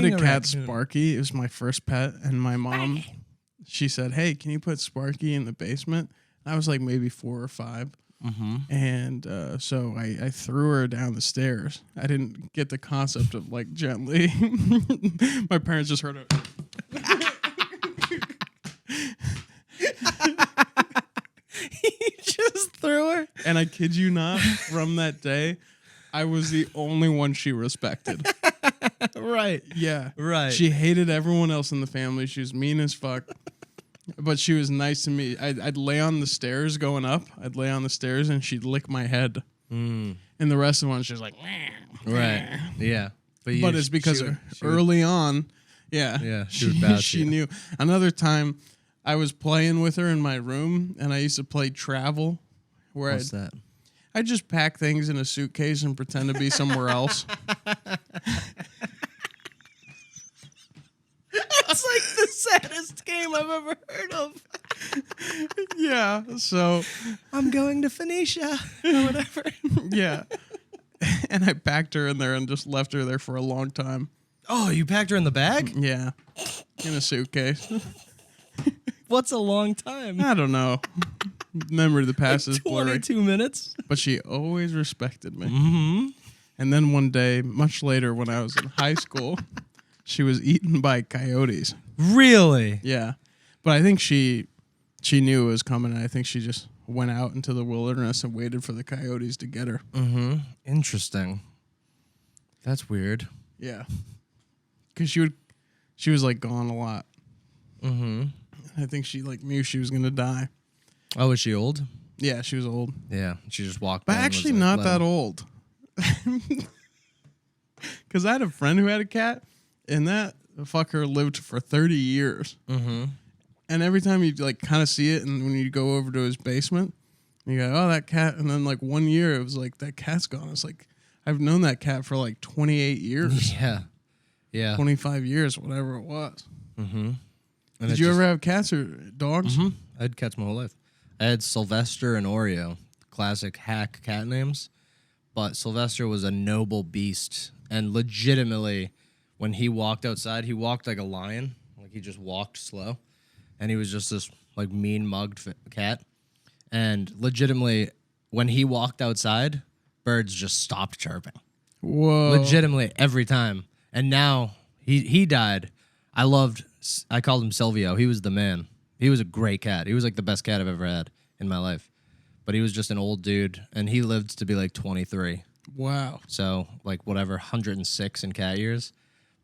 had a cat, Sparky. It was my first pet, and my mom, she said, "Hey, can you put Sparky in the basement?" I was like maybe 4 or 5. And so I threw her down the stairs. I didn't get the concept of like gently. My parents just heard it. He just threw her. And I kid you not, from that day, I was the only one she respected. Right. Yeah. Right. She hated everyone else in the family. She was mean as fuck. But she was nice to me. I'd lay on the stairs going up. I'd lay on the stairs and she'd lick my head. And the rest of the ones, she was like, right. Yeah. But it's because early on, yeah, she knew. Another time, I was playing with her in my room, and I used to play travel. What's that? I'd just pack things in a suitcase and pretend to be somewhere else. That's like the saddest game I've ever heard of. Yeah, so I'm going to Phoenicia or whatever. Yeah. And I packed her in there and just left her there for a long time. Oh, you packed her in the bag? Yeah. In a suitcase. What's a long time? I don't know. Memory of the past is blurry. 22 minutes? But she always respected me. And then one day, much later when I was in high school, she was eaten by coyotes. Really? Yeah. But I think she knew it was coming, and I think she just went out into the wilderness and waited for the coyotes to get her. Interesting. That's weird. Yeah. Because she was like gone a lot. I think she like knew she was going to die. Oh, was she old? Yeah, she was old. Yeah, she just walked But by. actually not that old. Because I had a friend who had a cat, and that fucker lived for 30 years. And every time you like kind of see it, and when you go over to his basement, you go, "Oh, that cat." And then like 1 year, it was like, that cat's gone. It's like, I've known that cat for like 28 years. Yeah. 25 years, whatever it was. And Did you ever have cats or dogs? I had cats my whole life. I had Sylvester and Oreo, classic hack cat names. But Sylvester was a noble beast. And legitimately, when he walked outside, he walked like a lion. Like he just walked slow. And he was just this like mean mugged cat. And legitimately, when he walked outside, birds just stopped chirping. Whoa. Legitimately every time. And now he died. I called him Silvio. He was the man. He was a great cat. He was like the best cat I've ever had in my life. But he was just an old dude, and he lived to be like 23. Wow. So like whatever, 106 in cat years.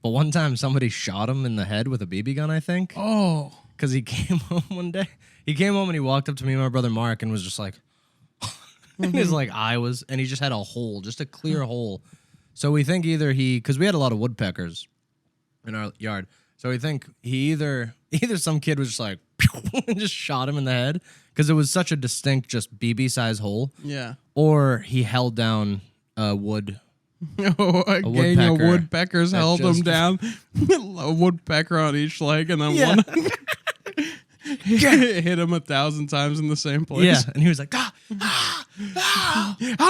But one time somebody shot him in the head with a BB gun, I think. Oh. Because he came home one day. He came home and he walked up to me and my brother Mark and was just like, and his like eye was, and he just had a hole, just a clear hole. So we think either because we had a lot of woodpeckers in our yard. So we think either some kid was just like, and just shot him in the head because it was such a distinct, just BB size hole. Yeah. Or he held down a wood. A gang of woodpeckers held him down. A woodpecker on each leg, and then one hit him 1,000 times in the same place. Yeah, and he was like, I'll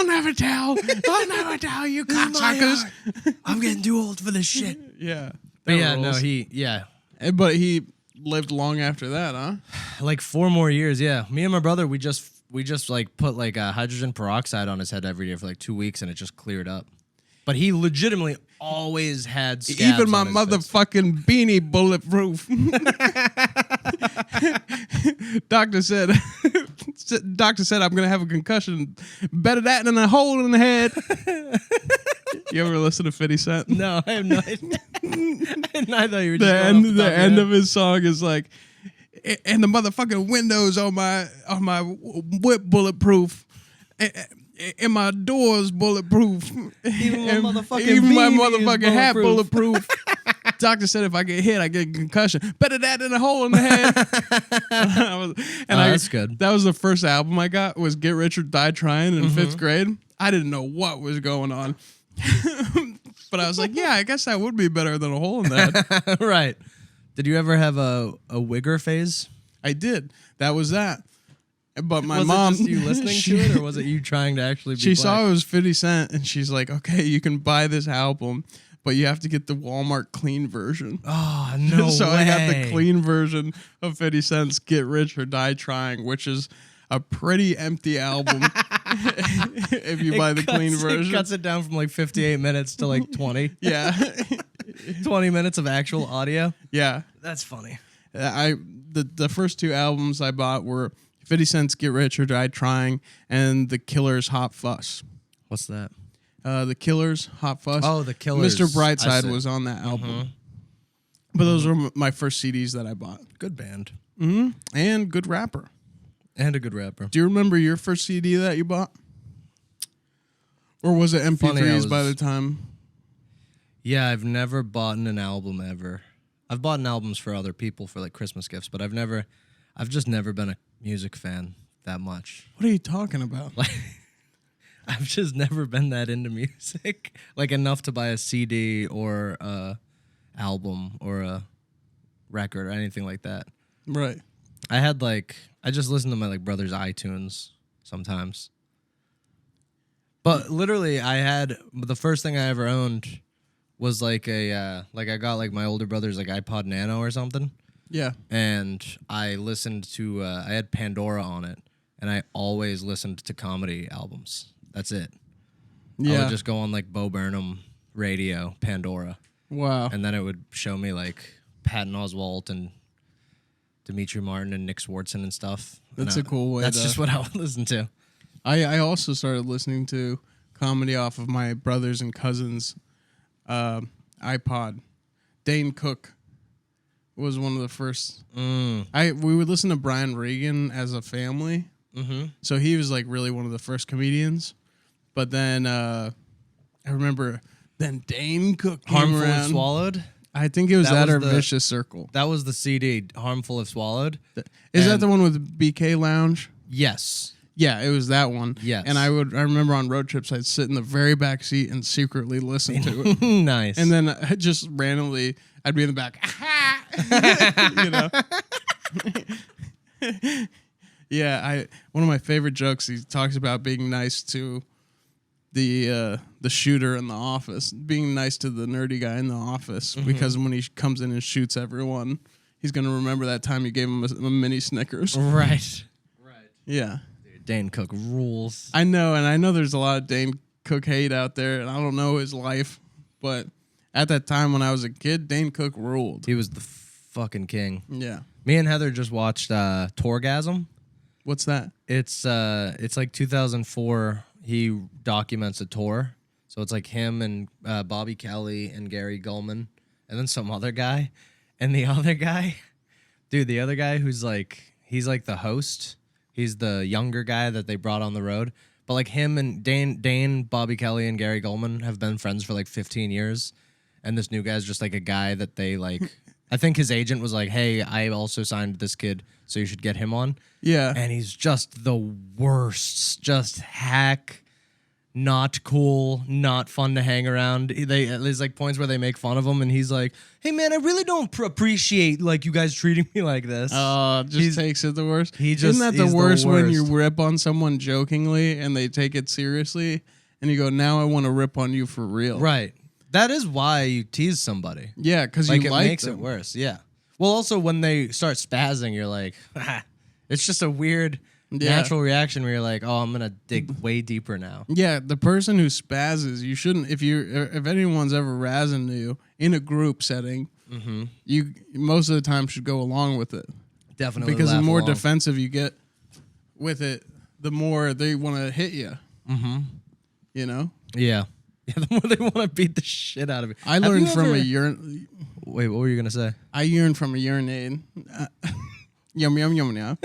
never tell you cocksuckers. I'm getting too old for this shit. Yeah. But yeah, no, But he lived long after that, huh? Like 4 more years, yeah. Me and my brother, we just like put like hydrogen peroxide on his head every day for like 2 weeks, and it just cleared up. But he legitimately always had scabs. Even my on his motherfucking beanie bulletproof. Doctor said I'm gonna have a concussion. Better that than a hole in the head. You ever listen to 50 Cent? No, I have no idea. I thought you were just the end of his song is like, and the motherfucking windows on my whip bulletproof. And my door's bulletproof. Even my motherfucking hat bulletproof. Doctor said if I get hit, I get a concussion. Better that than a hole in the head. That's good. That was the first album I got, was Get Rich or Die Trying in 5th grade. I didn't know what was going on. But I was like, yeah, I guess that would be better than a hole in the head. Right. Did you ever have a wigger phase? I did. That was that. But my was mom... Was it just you listening to it, or was it you trying to actually be She saw it was 50 Cent, and she's like, okay, you can buy this album, but you have to get the Walmart clean version. Oh, no So way. I got the clean version of 50 Cent's Get Rich or Die Trying, which is a pretty empty album if you buy the clean version. It cuts it down from like 58 minutes to like 20. Yeah. 20 minutes of actual audio. Yeah. That's funny. The first 2 albums I bought were 50 Cent's Get Rich or Die Trying and The Killers' Hot Fuss. What's that? The Killers' Hot Fuss. Oh, The Killers. Mr. Brightside was on that album. But those were my first CDs that I bought. Good band. And good rapper. And a good rapper. Do you remember your first CD that you bought? Or was it MP3s by the time? Yeah, I've never bought an album ever. I've bought albums for other people for like Christmas gifts, but I've just never been a music fan that much. What are you talking about? Like, I've just never been that into music, like enough to buy a CD or a album or a record or anything like that. Right. I just listen to my like brother's iTunes sometimes. But literally, the first thing I ever owned was like I got like my older brother's like iPod Nano or something. Yeah. And I listened to, I had Pandora on it, and I always listened to comedy albums. That's it. Yeah. I would just go on like Bo Burnham radio, Pandora. Wow. And then it would show me like Patton Oswalt and Dimitri Martin and Nick Swartzen and stuff. That's a cool way. That's just what I would listen to. I also started listening to comedy off of my brothers and cousins' iPod. Dane Cook was one of the first. We would listen to Brian Regan as a family. So he was like really one of the first comedians. But then I remember then Dane Cook came Harmful around. If Swallowed? I think it was that or the Vicious Circle. That was the CD, Harmful If Swallowed. Is that the one with BK Lounge? Yes. Yeah, it was that one. Yes. And I remember on road trips, I'd sit in the very back seat and secretly listen to it. Nice. And then just randomly, I'd be in the back. You know? Yeah, one of my favorite jokes, he talks about being nice to the shooter in the office, being nice to the nerdy guy in the office, because when he comes in and shoots everyone, he's going to remember that time you gave him a mini Snickers. Right. Yeah. Dane Cook rules. I know, and I know there's a lot of Dane Cook hate out there, and I don't know his life, but at that time when I was a kid, Dane Cook ruled. He was the fucking king. Yeah. Me and Heather just watched Torgasm. What's that? It's like 2004. He documents a tour, so it's like him and Bobby Kelly and Gary Gulman, and then some other guy, and the other guy, the other guy who's like he's like the host. He's the younger guy that they brought on the road. But like him and Dane, Bobby Kelly, and Gary Gulman have been friends for like 15 years. And this new guy's just like a guy that they like. I think his agent was like, hey, I also signed this kid, so you should get him on. Yeah. And he's just the worst. Just hack. Not cool, not fun to hang around. There's like points where they make fun of him, and he's like, "Hey man, I really don't appreciate like you guys treating me like this." Just takes it the worst. Isn't that the worst when you rip on someone jokingly and they take it seriously, and you go, "Now I want to rip on you for real." Right. That is why you tease somebody. Yeah, because like you it like makes them. it worse. Yeah. Well, also when they start spazzing, you're like, it's just a weird. Natural reaction where you're like, oh, I'm gonna dig way deeper now. Yeah, the person who spazzes, you shouldn't. If anyone's ever razzing you in a group setting, you most of the time should go along with it. Definitely, because the more defensive you get with it, the more they want to hit you. You know? Yeah. The more they want to beat the shit out of you. I learned from a urine. Wait, what were you gonna say? I yearned from a urinade. Yum yum yum yum.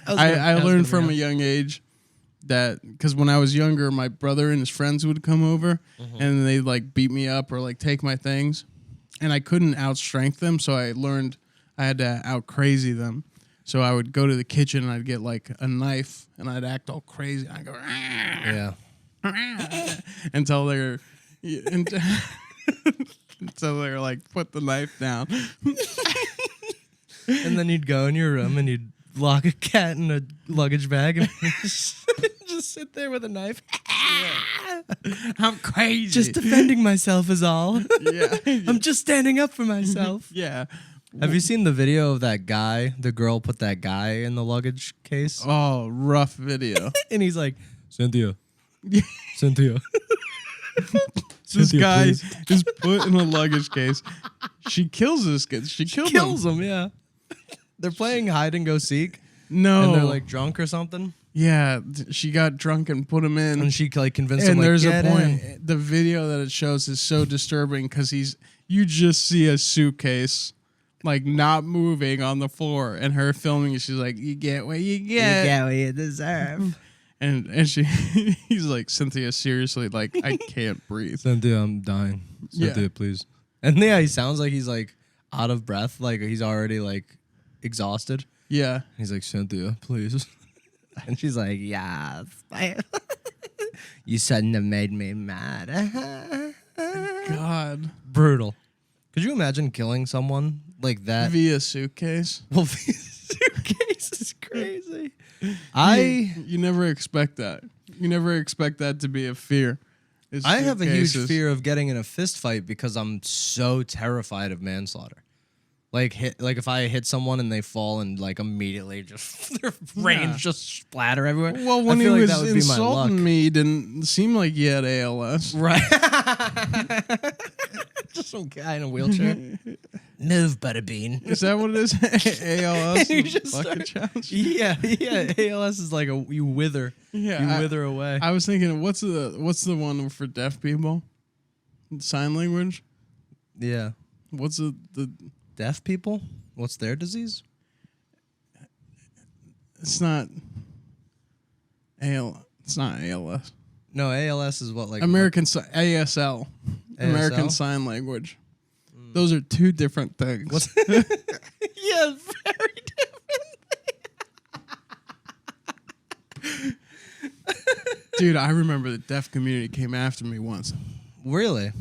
I learned from a young age that because when I was younger, my brother and his friends would come over and they'd like beat me up or like take my things, and I couldn't outstrength them, so I learned I had to out crazy them. So I would go to the kitchen and I'd get like a knife and I'd act all crazy. I'd go until they're like put the knife down. And then you'd go in your room and you'd lock a cat in a luggage bag and just sit there with a knife. I'm crazy. Just defending myself is all. Yeah. I'm just standing up for myself. Yeah. Have you seen the video of that guy? The girl put that guy in the luggage case. Oh, rough video. And he's like, Cynthia. Cynthia. This Cynthia, guy please. is put in a luggage case. She kills this kid. She Kills him, yeah. They're playing hide and go seek. No. And they're like drunk or something. Yeah, she got drunk and put him in. And she like convinced him And like, there's a "Get point. in." The video that it shows is so disturbing because you just see a suitcase like not moving on the floor, and her filming. She's like, "You get what you get. You get what you deserve. And he's like, Cynthia, seriously, like I can't breathe. Cynthia, I'm dying. Cynthia, Yeah. please. And yeah, he sounds like he's like out of breath, like he's already like exhausted. Yeah, He's like, Cynthia, please. And she's like, yes. You shouldn't have made me mad. God, Brutal. Could you imagine killing someone like that? via suitcase. Well, suitcase is crazy. You never expect that. You never expect that to be a fear. is I have a huge suitcases. fear of getting in a fist fight because I'm so terrified of manslaughter. Like if I hit someone and they fall and like immediately just their brains just splatter everywhere. Well, when I he feel like was that would be my luck. insulting me, he didn't seem like he had ALS. Right. Just some guy in a wheelchair. Move, Butterbean. Is that what it is? ALS? You just Bucket start- challenge? Yeah. ALS is like you wither. Yeah, You wither away. I was thinking, what's the one for deaf people? Sign language? Yeah. What's the Deaf people? What's their disease? it's not it's not ALS. No, ALS is what, like ASL. American Sign Language. Those are two different things. What's yeah, very different. Dude, I remember the deaf community came after me once. Really?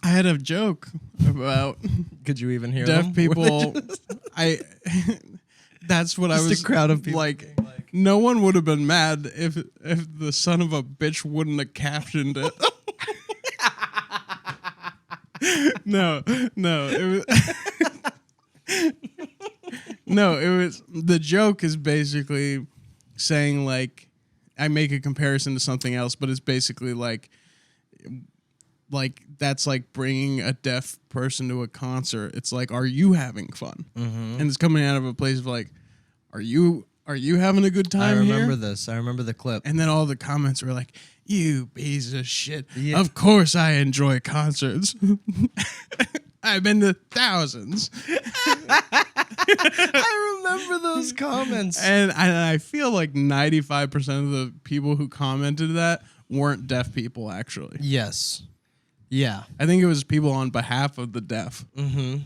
I had a joke about Could you even hear deaf them? people. That's what I Just was a crowd of people like. being like- No one would have been mad if the son of a bitch wouldn't have captioned it. No, it was no, it was the joke is basically saying like I make a comparison to something else, but it's basically like that's like bringing a deaf person to a concert. It's like, are you having fun? Mm-hmm. And it's coming out of a place of like, are you having a good time I remember here? this. I remember the clip. And then all the comments were like, you piece of shit. Yeah. Of course I enjoy concerts. I've been to thousands. I remember those comments. And I feel like 95% of the people who commented that weren't deaf people, actually. Yes. Yeah. I think it was people on behalf of the deaf. Mm-hmm.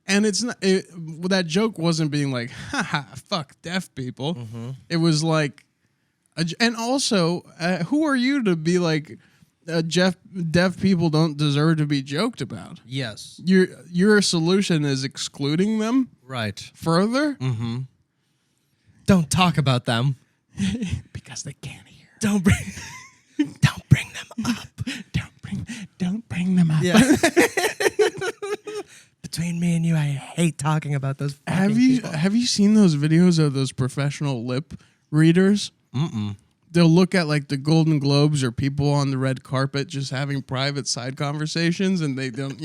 And it's not that joke wasn't being like, haha, fuck deaf people. Mm-hmm. It was like, and also, who are you to be like, deaf people don't deserve to be joked about? Yes. Your solution is excluding them Right. further Mm-hmm. Don't talk about them. because they can't hear. Don't bring them up. Don't bring them up. Yeah. Between me and you, I hate talking about those. Have fucking you seen those videos of those professional lip readers? Mm-mm. They'll look at like the Golden Globes or people on the red carpet just having private side conversations, and they don't,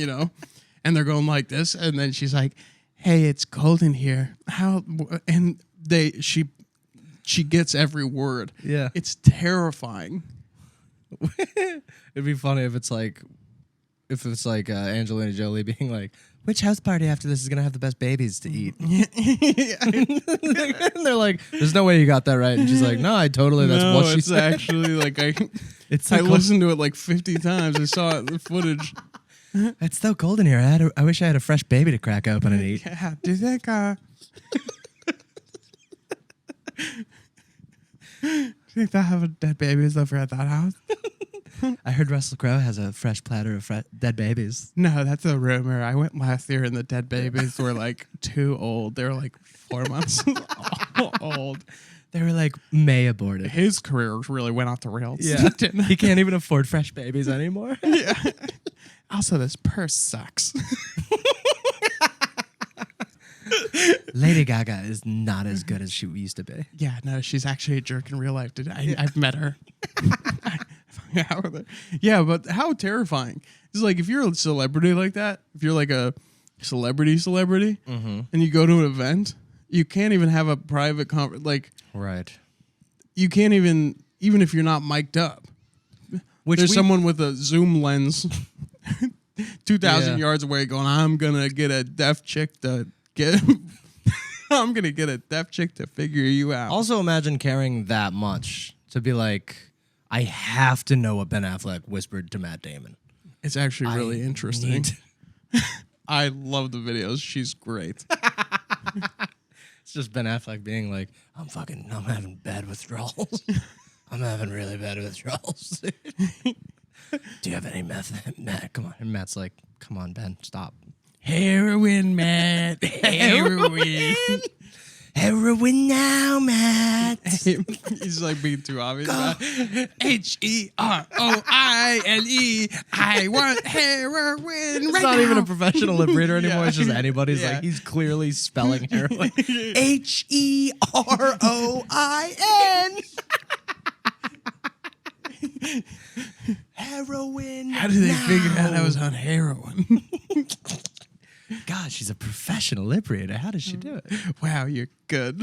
and they're going like this, and then she's like, "Hey, it's cold in here. How?" And she gets every word. Yeah. It's terrifying. It'd be funny if it's like Angelina Jolie being like, which house party after this is gonna have the best babies to eat? And they're like, there's no way you got that right. And she's like, no, that's what she it's said. actually like I It's I so cold. listened to it like 50 times. I saw it in the footage. It's so cold in here. I wish I had a fresh baby to crack open and eat. Yeah, do you think do you think they'll have dead babies over at that house? I heard Russell Crowe has a fresh platter of dead babies. No, that's a rumor. I went last year and the dead babies were like too old. They were like 4 months old. They were like, May aborted. His career really went off the rails. Yeah. He can't even afford fresh babies anymore. Yeah. Also, this purse sucks. Lady Gaga is not as good as she used to be. Yeah, no, she's actually a jerk in real life. I've met her. I hung out with her. Yeah, but how terrifying. It's like if you're a celebrity like that, if you're like a celebrity, and you go to an event, you can't even have a private like Right. you can't even if you're not mic'd up. There's someone with a zoom lens 2,000 yards away going, I'm gonna get a deaf chick to figure you out. Also, imagine caring that much to be like, I have to know what Ben Affleck whispered to Matt Damon. It's actually really interesting. I love the videos. She's great. It's just Ben Affleck being like, I'm having bad withdrawals. I'm having really bad withdrawals. Do you have any meth, Matt? Come on. And Matt's like, come on, Ben, stop. Heroin, Matt. Heroin. Heroin now, Matt. He's like being too obvious. Heroine. I want heroin. It's right not now. even a professional lip reader anymore. Yeah. It's just anybody's Yeah. like, he's clearly spelling heroin. Heroin. Heroin. How did they figure out I was on heroin? God, she's a professional lip reader. How does she do it? Wow, you're good.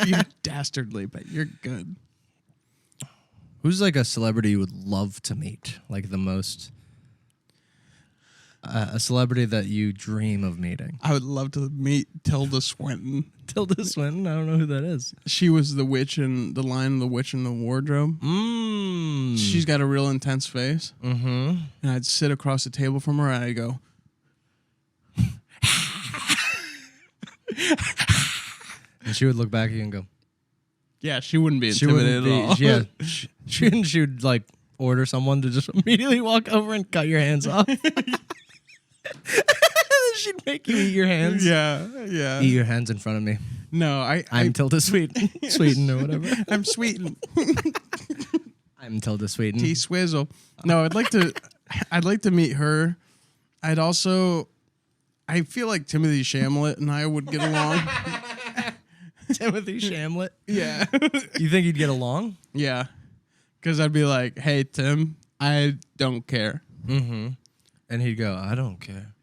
You're dastardly, but you're good. Who's like a celebrity you would love to meet? Like the most... a celebrity that you dream of meeting. I would love to meet Tilda Swinton. Tilda Swinton? I don't know who that is. She was the witch in The Lion, the Witch, and the Wardrobe. She's got a real intense face. Mm-hmm. And I'd sit across the table from her and I'd go... And she would look back at you and go... Yeah, she wouldn't be intimidated at all. Yeah, she would like order someone to just immediately walk over and cut your hands off. She'd make you eat your hands. Yeah. Eat your hands in front of me. No, I'm Tilda Sweden or whatever. I'm Sweeten. I'm Tilda Sweden. T Swizzle. No, I'd like to meet her. I feel like Timothy Chalamet and I would get along. Timothy Chalamet. Yeah. You think you'd get along? Yeah. Because I'd be like, hey, Tim, I don't care. Mm-hmm. And he'd go, I don't care.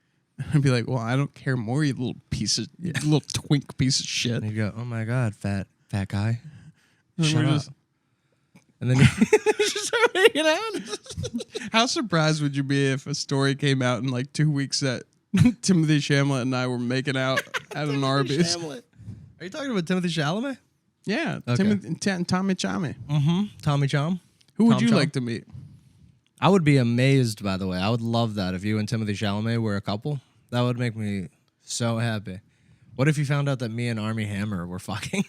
I'd be like, well, I don't care more, you little little twink piece of shit. And he'd go, oh my God, fat guy. And Shut we're up. And then you just start making out. How surprised would you be if a story came out in like 2 weeks that Timothy Chalamet and I were making out at an Arby's? Are you talking about Timothy Chalamet? Yeah, Okay. Tommy Chalamet. Mm-hmm. Tommy Chom. Who would Tom you Chom? like to meet? I would be amazed, by the way. I would love that if you and Timothy Chalamet were a couple. That would make me so happy. What if you found out that me and Armie Hammer were fucking?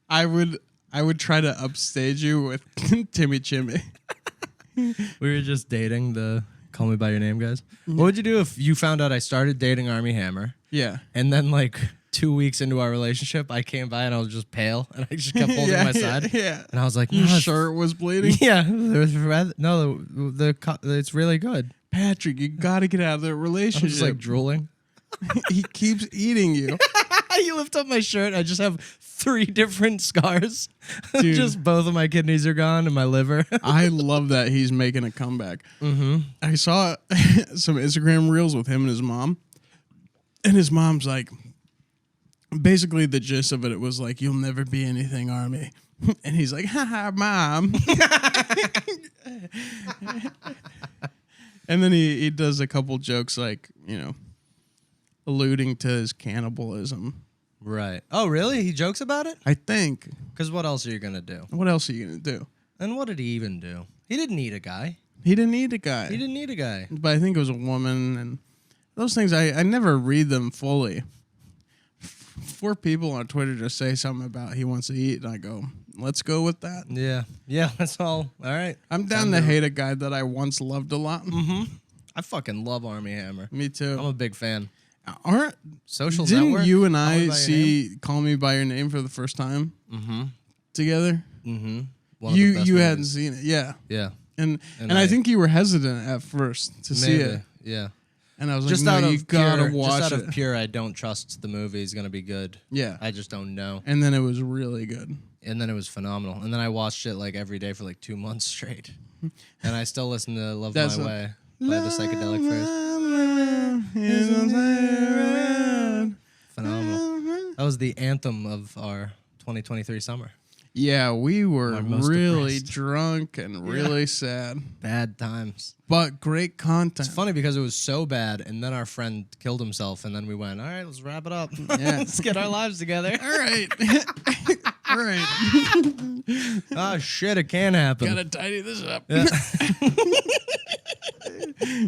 I would try to upstage you with Timmy Chimmy. We were just dating the Call Me By Your Name guys. What would you do if you found out I started dating Armie Hammer? Yeah. And then like 2 weeks into our relationship, I came by and I was just pale and I just kept holding my side. Yeah. And I was like, Your no, shirt was bleeding. Yeah. There was it's really good. Patrick, you got to get out of the I was relationship. just like drooling. He keeps eating you. You lift up my shirt. I just have 3 different scars. Dude. Just both of my kidneys are gone and my liver. I love that he's making a comeback. Mm-hmm. I saw some Instagram reels with him and his mom. And his mom's like, basically the gist of it was like, you'll never be anything, Army. And he's like, haha, Mom. And then he does a couple jokes like, alluding to his cannibalism. Right. Oh, really? He jokes about it? I think. Because what else are you going to do? What else are you going to do? And what did he even do? He didn't need a guy. He didn't need a guy. He didn't need a guy. But I think it was a woman. And those things, I never read them fully. 4 people on Twitter just say something about he wants to eat. And I go, let's go with that. Yeah. Yeah, that's all. All right. I'm down to hate a guy that I once loved a lot. Mm-hmm. I fucking love Armie Hammer. Me too. I'm a big fan. Aren't Social Didn't Network. you and Call Me I by Your see Call Me by Your Name for the first time together? Name? You hadn't seen it, yeah. Yeah. And I think you were hesitant at first to see it. Yeah. And I was Just like, out no, of you gotta pure, watch just out it. of pure, I don't trust the movie is gonna be good. Yeah. I just don't know. And then it was really good. And then it was phenomenal. And then I watched it like every day for like 2 months straight. And I still listen to Love My Way by the Psychedelic Furs. Phenomenal. That was the anthem of our 2023 summer. Yeah, we were really depressed. drunk and really sad. Bad times. But great content. It's funny because it was so bad, and then our friend killed himself, and then we went, all right, let's wrap it up. Yeah. Let's get our lives together. All right. All right. Oh, shit, it can happen. Gotta tidy this up. Yeah.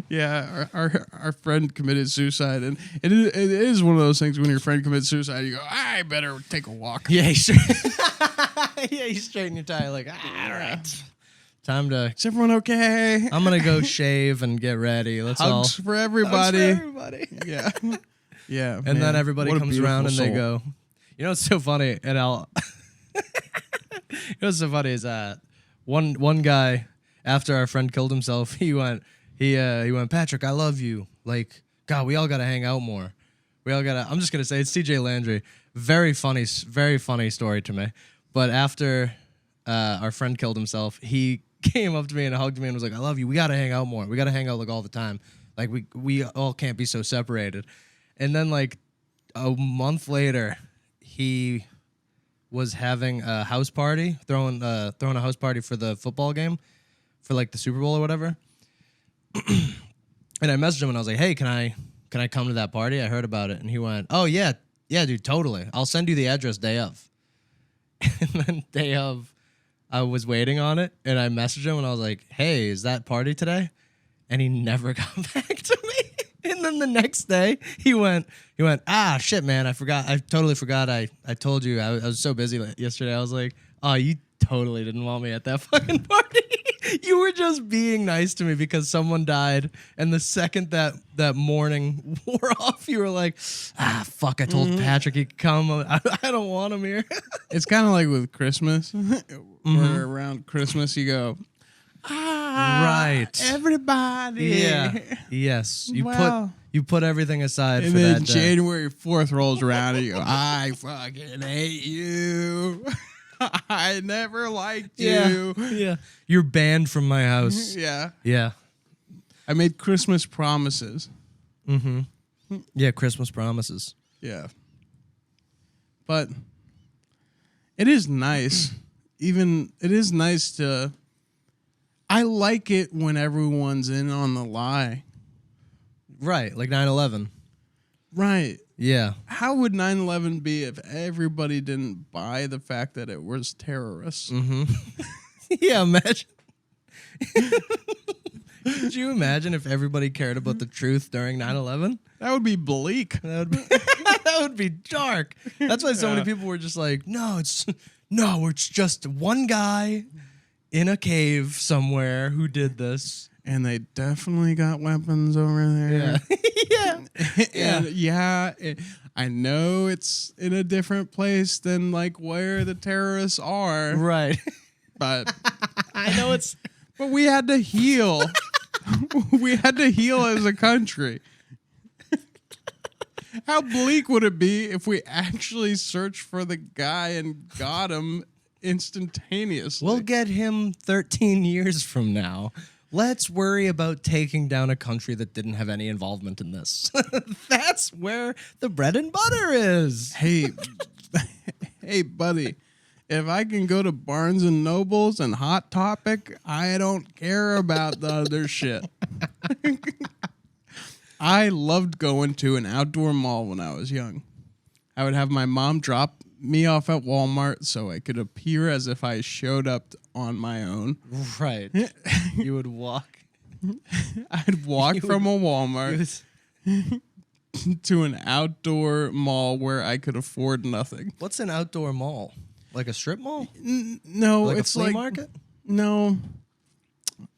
Yeah, our friend committed suicide, and it is one of those things when your friend commits suicide, you go, I better take a walk. Yeah, you straighten your tie like, all right. Time to... Is everyone okay? I'm going to go shave and get ready. Let's all... Hugs for everybody. Hugs for everybody. Yeah. Yeah. And then everybody What a comes around and beautiful they soul. go, you know what's so funny? And I'll... You know what's so funny is one guy, after our friend killed himself, he went, Patrick, I love you. Like, God, we all got to hang out more. We all got to... I'm just going to say, it's TJ Landry. Very funny story to me. But after our friend killed himself, he came up to me and hugged me and was like, I love you. We got to hang out more. We got to hang out like all the time. Like we all can't be so separated. And then like a month later, he was having a house party, throwing a house party for the football game, for like the Super Bowl or whatever. And I messaged him and I was like, hey, can I come to that party? I heard about it. And he went, oh yeah, dude, totally. I'll send you the address day of. And then day of, I was waiting on it, and I messaged him, and I was like, hey, is that party today? And he never got back to me. And then the next day, he went, ah, shit, man, I totally forgot. I told you, I was so busy yesterday. I was like, oh, you totally didn't want me at that fucking party. You were just being nice to me because someone died, and the second that morning wore off, you were like, ah, fuck, I told Patrick he could come. I don't want him here. It's kind of like with Christmas, where around Christmas you go, right, everybody. Yeah. Yes. You put everything aside And for then that day. January 4th rolls around and you go, I fucking hate you. I never liked you. Yeah. You're banned from my house. Yeah. Yeah. I made Christmas promises. Yeah, Christmas promises. Yeah. But it is nice. It is nice to... I like it when everyone's in on the lie. Right, like 9/11. Right. Yeah. How would 9/11 be if everybody didn't buy the fact that it was terrorists? Yeah, imagine. Could you imagine if everybody cared about the truth during 9/11? That would be bleak. That would be dark. That's why so many people were just like, it's just one guy in a cave somewhere who did this. And they definitely got weapons over there. Yeah. I know it's in a different place than like where the terrorists are. Right. But I know it's... But we had to heal. We had to heal as a country. How bleak would it be if we actually searched for the guy and got him instantaneously? We'll get him 13 years from now. Let's worry about taking down a country that didn't have any involvement in this. That's where the bread and butter is. Hey, hey, buddy. If I can go to Barnes and Nobles and Hot Topic, I don't care about the other shit. I loved going to an outdoor mall when I was young. I would have my mom drop me off at Walmart so I could appear as if I showed up on my own. Right. You would walk. I'd walk from a Walmart to an outdoor mall where I could afford nothing. What's an outdoor mall? Like a strip mall? No, like it's a flea like market? No,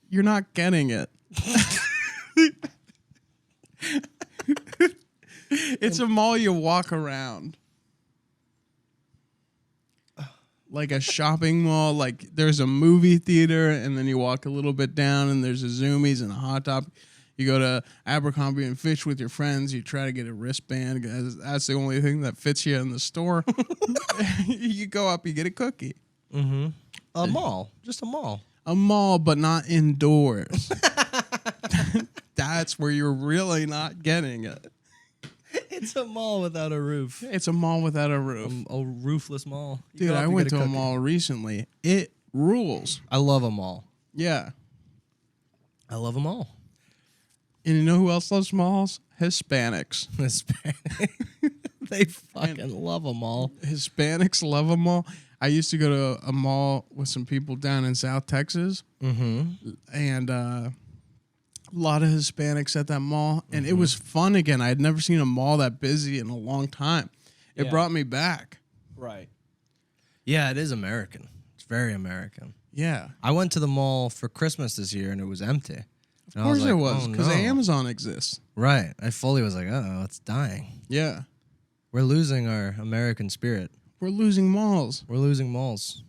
you're not getting it. It's a mall you walk around. Like a shopping mall. Like there's a movie theater, and then you walk a little bit down, and there's a Zoomies and a Hot Topic. You go to Abercrombie and Fitch with your friends. You try to get a wristband. That's the only thing that fits you in the store. You go up, you get a cookie. Mm-hmm. A mall. Just a mall. A mall, but not indoors. That's where you're really not getting it. It's a mall without a roof. It's a mall without a roof. A roofless mall. Dude, I went to a mall recently. It rules. I love a mall. Yeah. I love a mall. And you know who else loves malls? Hispanics. They fucking love a mall. Hispanics love a mall. I used to go to a mall with some people down in South Texas. Mm-hmm. And a lot of Hispanics at that mall. And it was fun again. I had never seen a mall that busy in a long time. It brought me back. Right. Yeah, it is American. It's very American. Yeah. I went to the mall for Christmas this year, and it was empty. Of course it was, because Amazon exists. Right. I fully was like, uh-oh, it's dying. Yeah. We're losing our American spirit. We're losing malls. We're losing malls.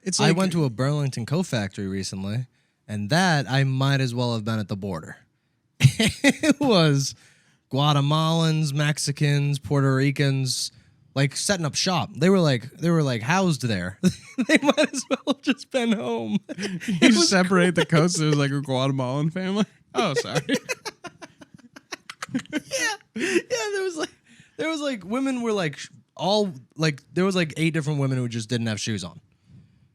It's like, I went to a Burlington Coat Factory recently, and that I might as well have been at the border. It was Guatemalans, Mexicans, Puerto Ricans, like setting up shop. They were like housed there. They might as well have just been home. You separate the coasts. There's like a Guatemalan family. Oh, sorry. Yeah. There was like women were like all like there was like 8 different women who just didn't have shoes on.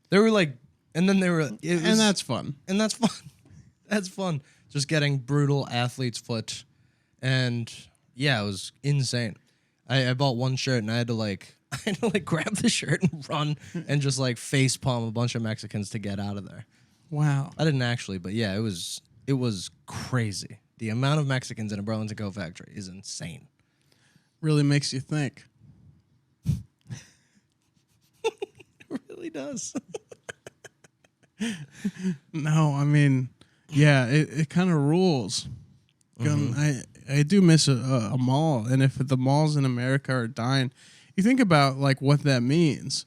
They were like, and then they were, and that's fun. And that's fun. That's fun. Just getting brutal athlete's foot, and yeah, it was insane. I bought one shirt and I had to like grab the shirt and run and just like face palm a bunch of Mexicans to get out of there. Wow. I didn't actually, but yeah, it was crazy. The amount of Mexicans in a Burlington Coat Factory is insane. Really makes you think. It really does. No, I mean, yeah, it kind of rules. I do miss a mall, and if the malls in America are dying, you think about like what that means.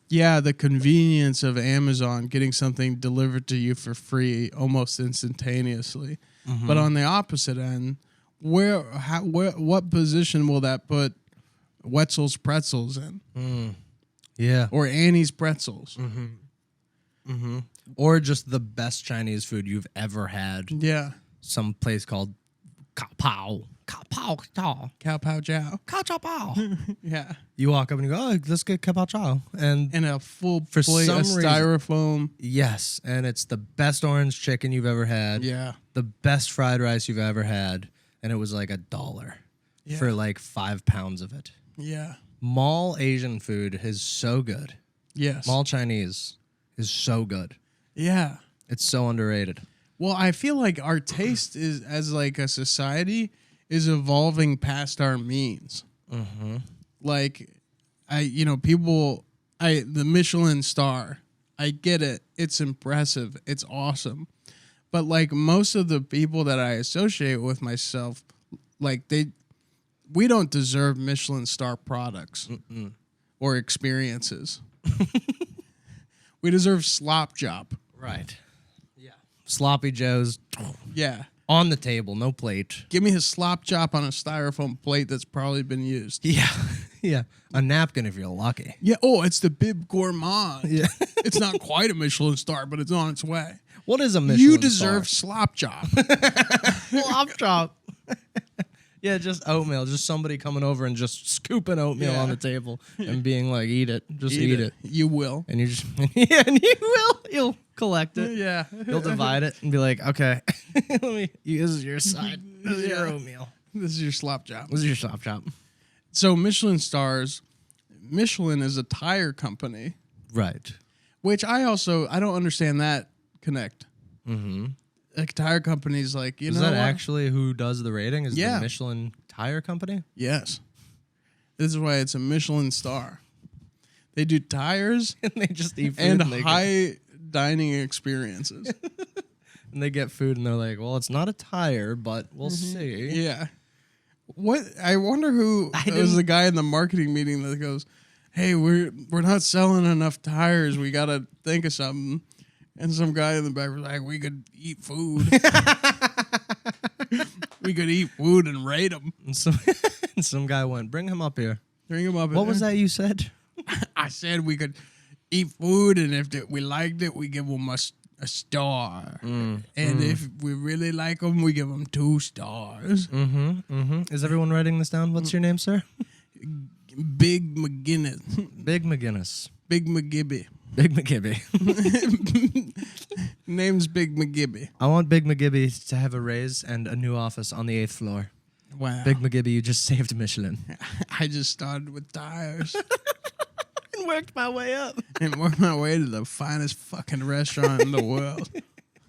Yeah, the convenience of Amazon getting something delivered to you for free almost instantaneously. But on the opposite end, what position will that put Wetzel's Pretzels in? Yeah. Or Annie's Pretzels? Or just the best Chinese food you've ever had. Yeah. Some place called Kao Pao. Kao Pao Chao. Cow Pow Chow. Kao Chao Pao. Yeah. You walk up and you go, oh, let's get Kao Pao Chao. And a full for plate some of reason- styrofoam. yes, and it's the best orange chicken you've ever had. Yeah. The best fried rice you've ever had. And it was like $1 for like 5 pounds of it. Yeah. Mall Asian food is so good. Yes. Mall Chinese is so good. Yeah. It's so underrated. Well, I feel like our taste is, as like a society, is evolving past our means. Like, the Michelin star, I get it. It's impressive. It's awesome. But like most of the people that I associate with myself, like we don't deserve Michelin star products or experiences. We deserve slop chop. Right. Yeah. Sloppy Joes Yeah. on the table, no plate. Give me a slop chop on a styrofoam plate that's probably been used. Yeah. Yeah. A napkin if you're lucky. Yeah. Oh, it's the Bib Gourmand. Yeah. It's not quite a Michelin star, but it's on its way. What is a Michelin You deserve slop chop. slop chop? Yeah, just oatmeal. Just somebody coming over and just scooping oatmeal on the table and being like, eat it. Just eat it. You will. And you just, yeah, and you will. You'll collect it. Yeah. You'll divide it and be like, okay, this is your side. This is your oatmeal. This is your slop chop. This is your slop chop. So Michelin stars, Michelin is a tire company, Right. which I don't understand that connect. Like tire companies, like, Is know that what? actually who does the rating? Is Yeah. the Michelin tire company? Yes. This is why it's a Michelin star. They do tires And they just eat food and and they high dining experiences. and they get food and they're like, well, it's not a tire, but we'll see. Yeah. What? I wonder who was the guy in the marketing meeting that goes, "Hey, we're not selling enough tires. We got to think of something." And some guy in the back was like, "We could eat food. We could eat food and rate them." And some guy went, "Bring him up here." Bring him up. What was that you said? I said we could eat food, and if we liked it, we give them a star. And if we really like them, we give them 2 stars. Is everyone writing this down? What's your name, sir? Big McGinnis. Big McGinnis. Big McGibby. Big McGibby. Name's Big McGibby. I want Big McGibby to have a raise and a new office on the 8th floor. Wow. Big McGibby, you just saved Michelin. I just started with tires. And worked my way up. And worked my way to the finest fucking restaurant in the world.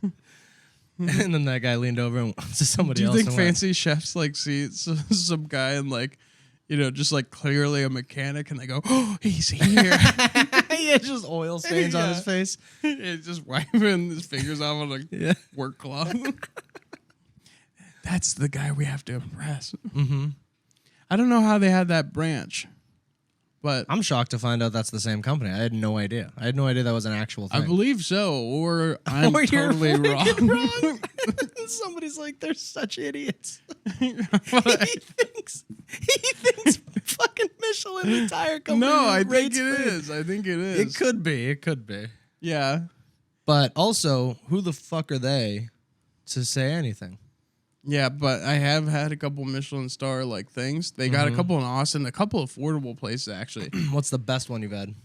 And then that guy leaned over and to somebody else. Do you think fancy chefs like see some guy and like, you know, just like clearly a mechanic, and they go, "Oh, he's here." Yeah, just oil stains on his face. He's just wiping his fingers off on a work cloth. That's the guy we have to impress. I don't know how they had that branch, but I'm shocked to find out that's the same company. I had no idea. I had no idea that was an actual thing. I believe so, or I'm Or you're totally wrong. Somebody's like, they're such idiots. He He thinks fucking Michelin, the tire company. No, I think rates it food. is. I think it is. It could be. It could be. Yeah. But also, who the fuck are they to say anything? Yeah, but I have had a couple Michelin star like things. They got a couple in Austin, a couple affordable places actually. What's the best one you've had?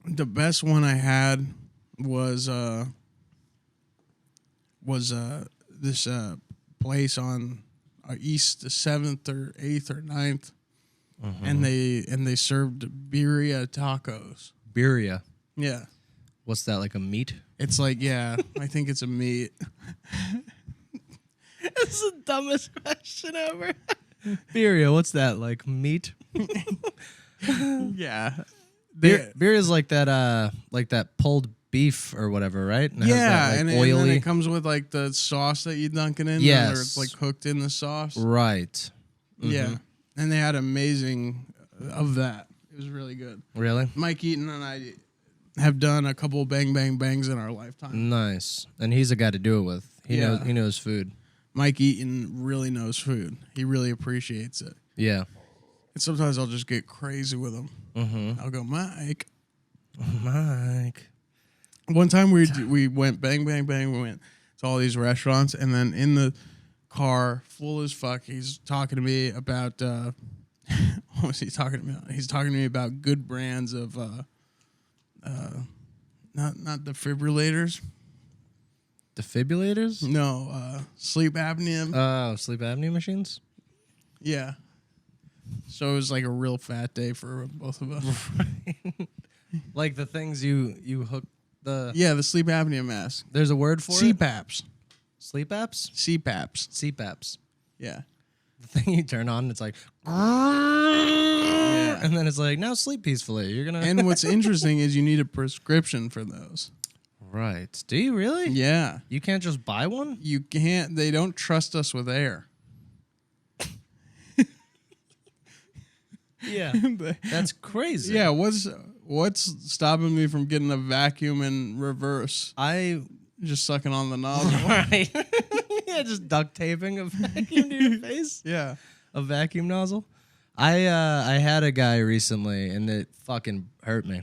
The best one I had was this place on East 7th or 8th or 9th, and they served birria tacos. Birria. Yeah, What's that, like a meat? it's like I think it's a meat. That's the dumbest question ever. Birria, what's that, like meat? Yeah, Birria is like that pulled beef or whatever, right? And it has that, like, and oily. then it comes with like the sauce that you dunk it in. Yes. or it's like cooked in the sauce. Right. Yeah, and they had amazing of that. It was really good. Really? Mike Eaton and I have done a couple bang bang bangs in our lifetime. Nice. And he's a guy to do it with. He knows food. Mike Eaton really knows food. He really appreciates it. Yeah. And sometimes I'll just get crazy with him. I'll go, Mike. One time we went bang bang bang. We went to all these restaurants, and then in the car, full as fuck, he's talking to me about what was he talking to me about? He's talking to me about good brands of not defibrillators. Defibrillators? No, sleep apnea. Oh, sleep apnea machines? Yeah. So it was like a real fat day for both of us. Like the things you hook the... Yeah, the sleep apnea mask. There's a word for it? CPAPs. Sleep apps? CPAPs. CPAPs. Yeah. The thing you turn on, it's like... Yeah. And then it's like, now sleep peacefully. You're gonna... And what's interesting is you need a prescription for those. Right. Do you really? Yeah. You can't just buy one? You can't. They don't trust us with air. Yeah. That's crazy. Yeah. What's stopping me from getting a vacuum in reverse? Just sucking on the nozzle. Right. Yeah, just duct taping a vacuum to your face. Yeah. A vacuum nozzle. I had a guy recently, and it fucking hurt me.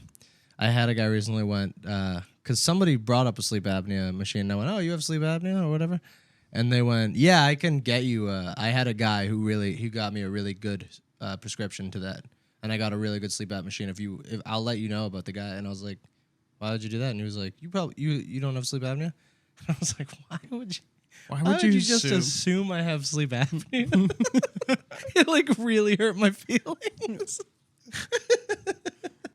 I had a guy recently went because somebody brought up a sleep apnea machine. And I went, "Oh, you have sleep apnea or whatever?" And they went, "Yeah, I can get you." I had a guy he got me a really good prescription to that, and I got a really good sleep apnea machine. If I'll let you know about the guy. And I was like, "Why did you do that?" And he was like, "You don't have sleep apnea?" And I was like, "Why would you?" Why would you just assume I have sleep apnea? It like really hurt my feelings.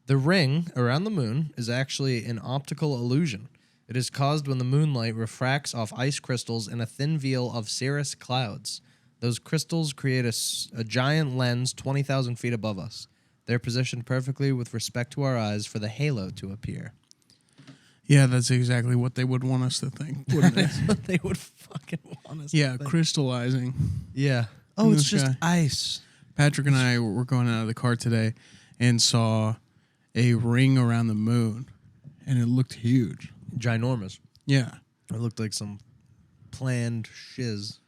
The ring around the moon is actually an optical illusion. It is caused when the moonlight refracts off ice crystals in a thin veil of cirrus clouds. Those crystals create a giant lens 20,000 feet above us. They're positioned perfectly with respect to our eyes for the halo to appear. Yeah, that's exactly what they would want us to think, wouldn't they? That's what they would fucking want us to think. Crystallizing. Yeah. Oh, in it's the just sky. ice. Patrick and I were going out of the car today and saw a ring around the moon, and it looked huge. Ginormous. Yeah. It looked like some planned shiz.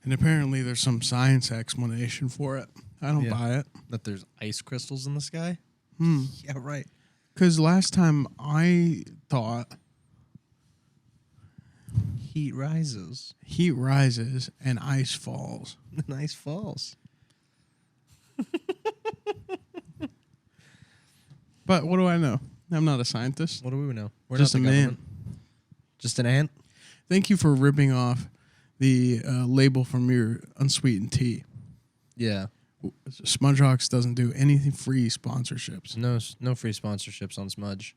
And apparently there's some science explanation for it. I don't buy it. That there's ice crystals in the sky? Yeah, right. Because last time I thought Heat rises. heat rises and ice falls. And ice falls. But what do I know? I'm not a scientist. What do we know? We're Just not the a man. government. Just an ant? Thank you for ripping off the label from your unsweetened tea. Yeah. SMUDGEHAWKS doesn't do anything free sponsorships. No free sponsorships on Smudge.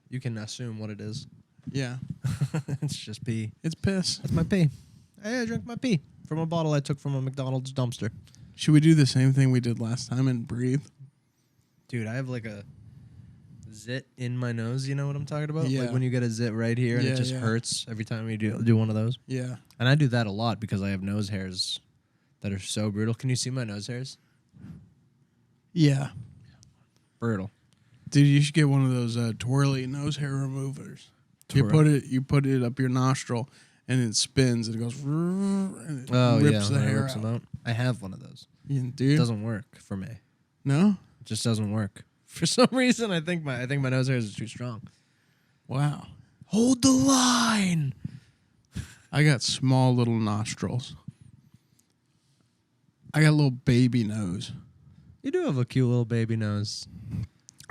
You can assume what it is. Yeah. It's just pee. It's piss. That's my pee. I drank my pee from a bottle I took from a McDonald's dumpster. Should we do the same thing we did last time and breathe? Dude, I have like a zit in my nose. You know what I'm talking about? Yeah. Like when you get a zit right here and it just hurts every time you do one of those. Yeah. And I do that a lot because I have nose hairs that are so brutal. Can you see my nose hairs? Yeah. Brutal. Dude, you should get one of those twirly nose hair removers. You put it up your nostril and it spins and it goes and it rips the hair out. I have one of those. Dude. It doesn't work for me. No? It just doesn't work. For some reason, I think my nose hairs is too strong. Wow. Hold the line. I got small little nostrils. I got a little baby nose. You do have a cute little baby nose.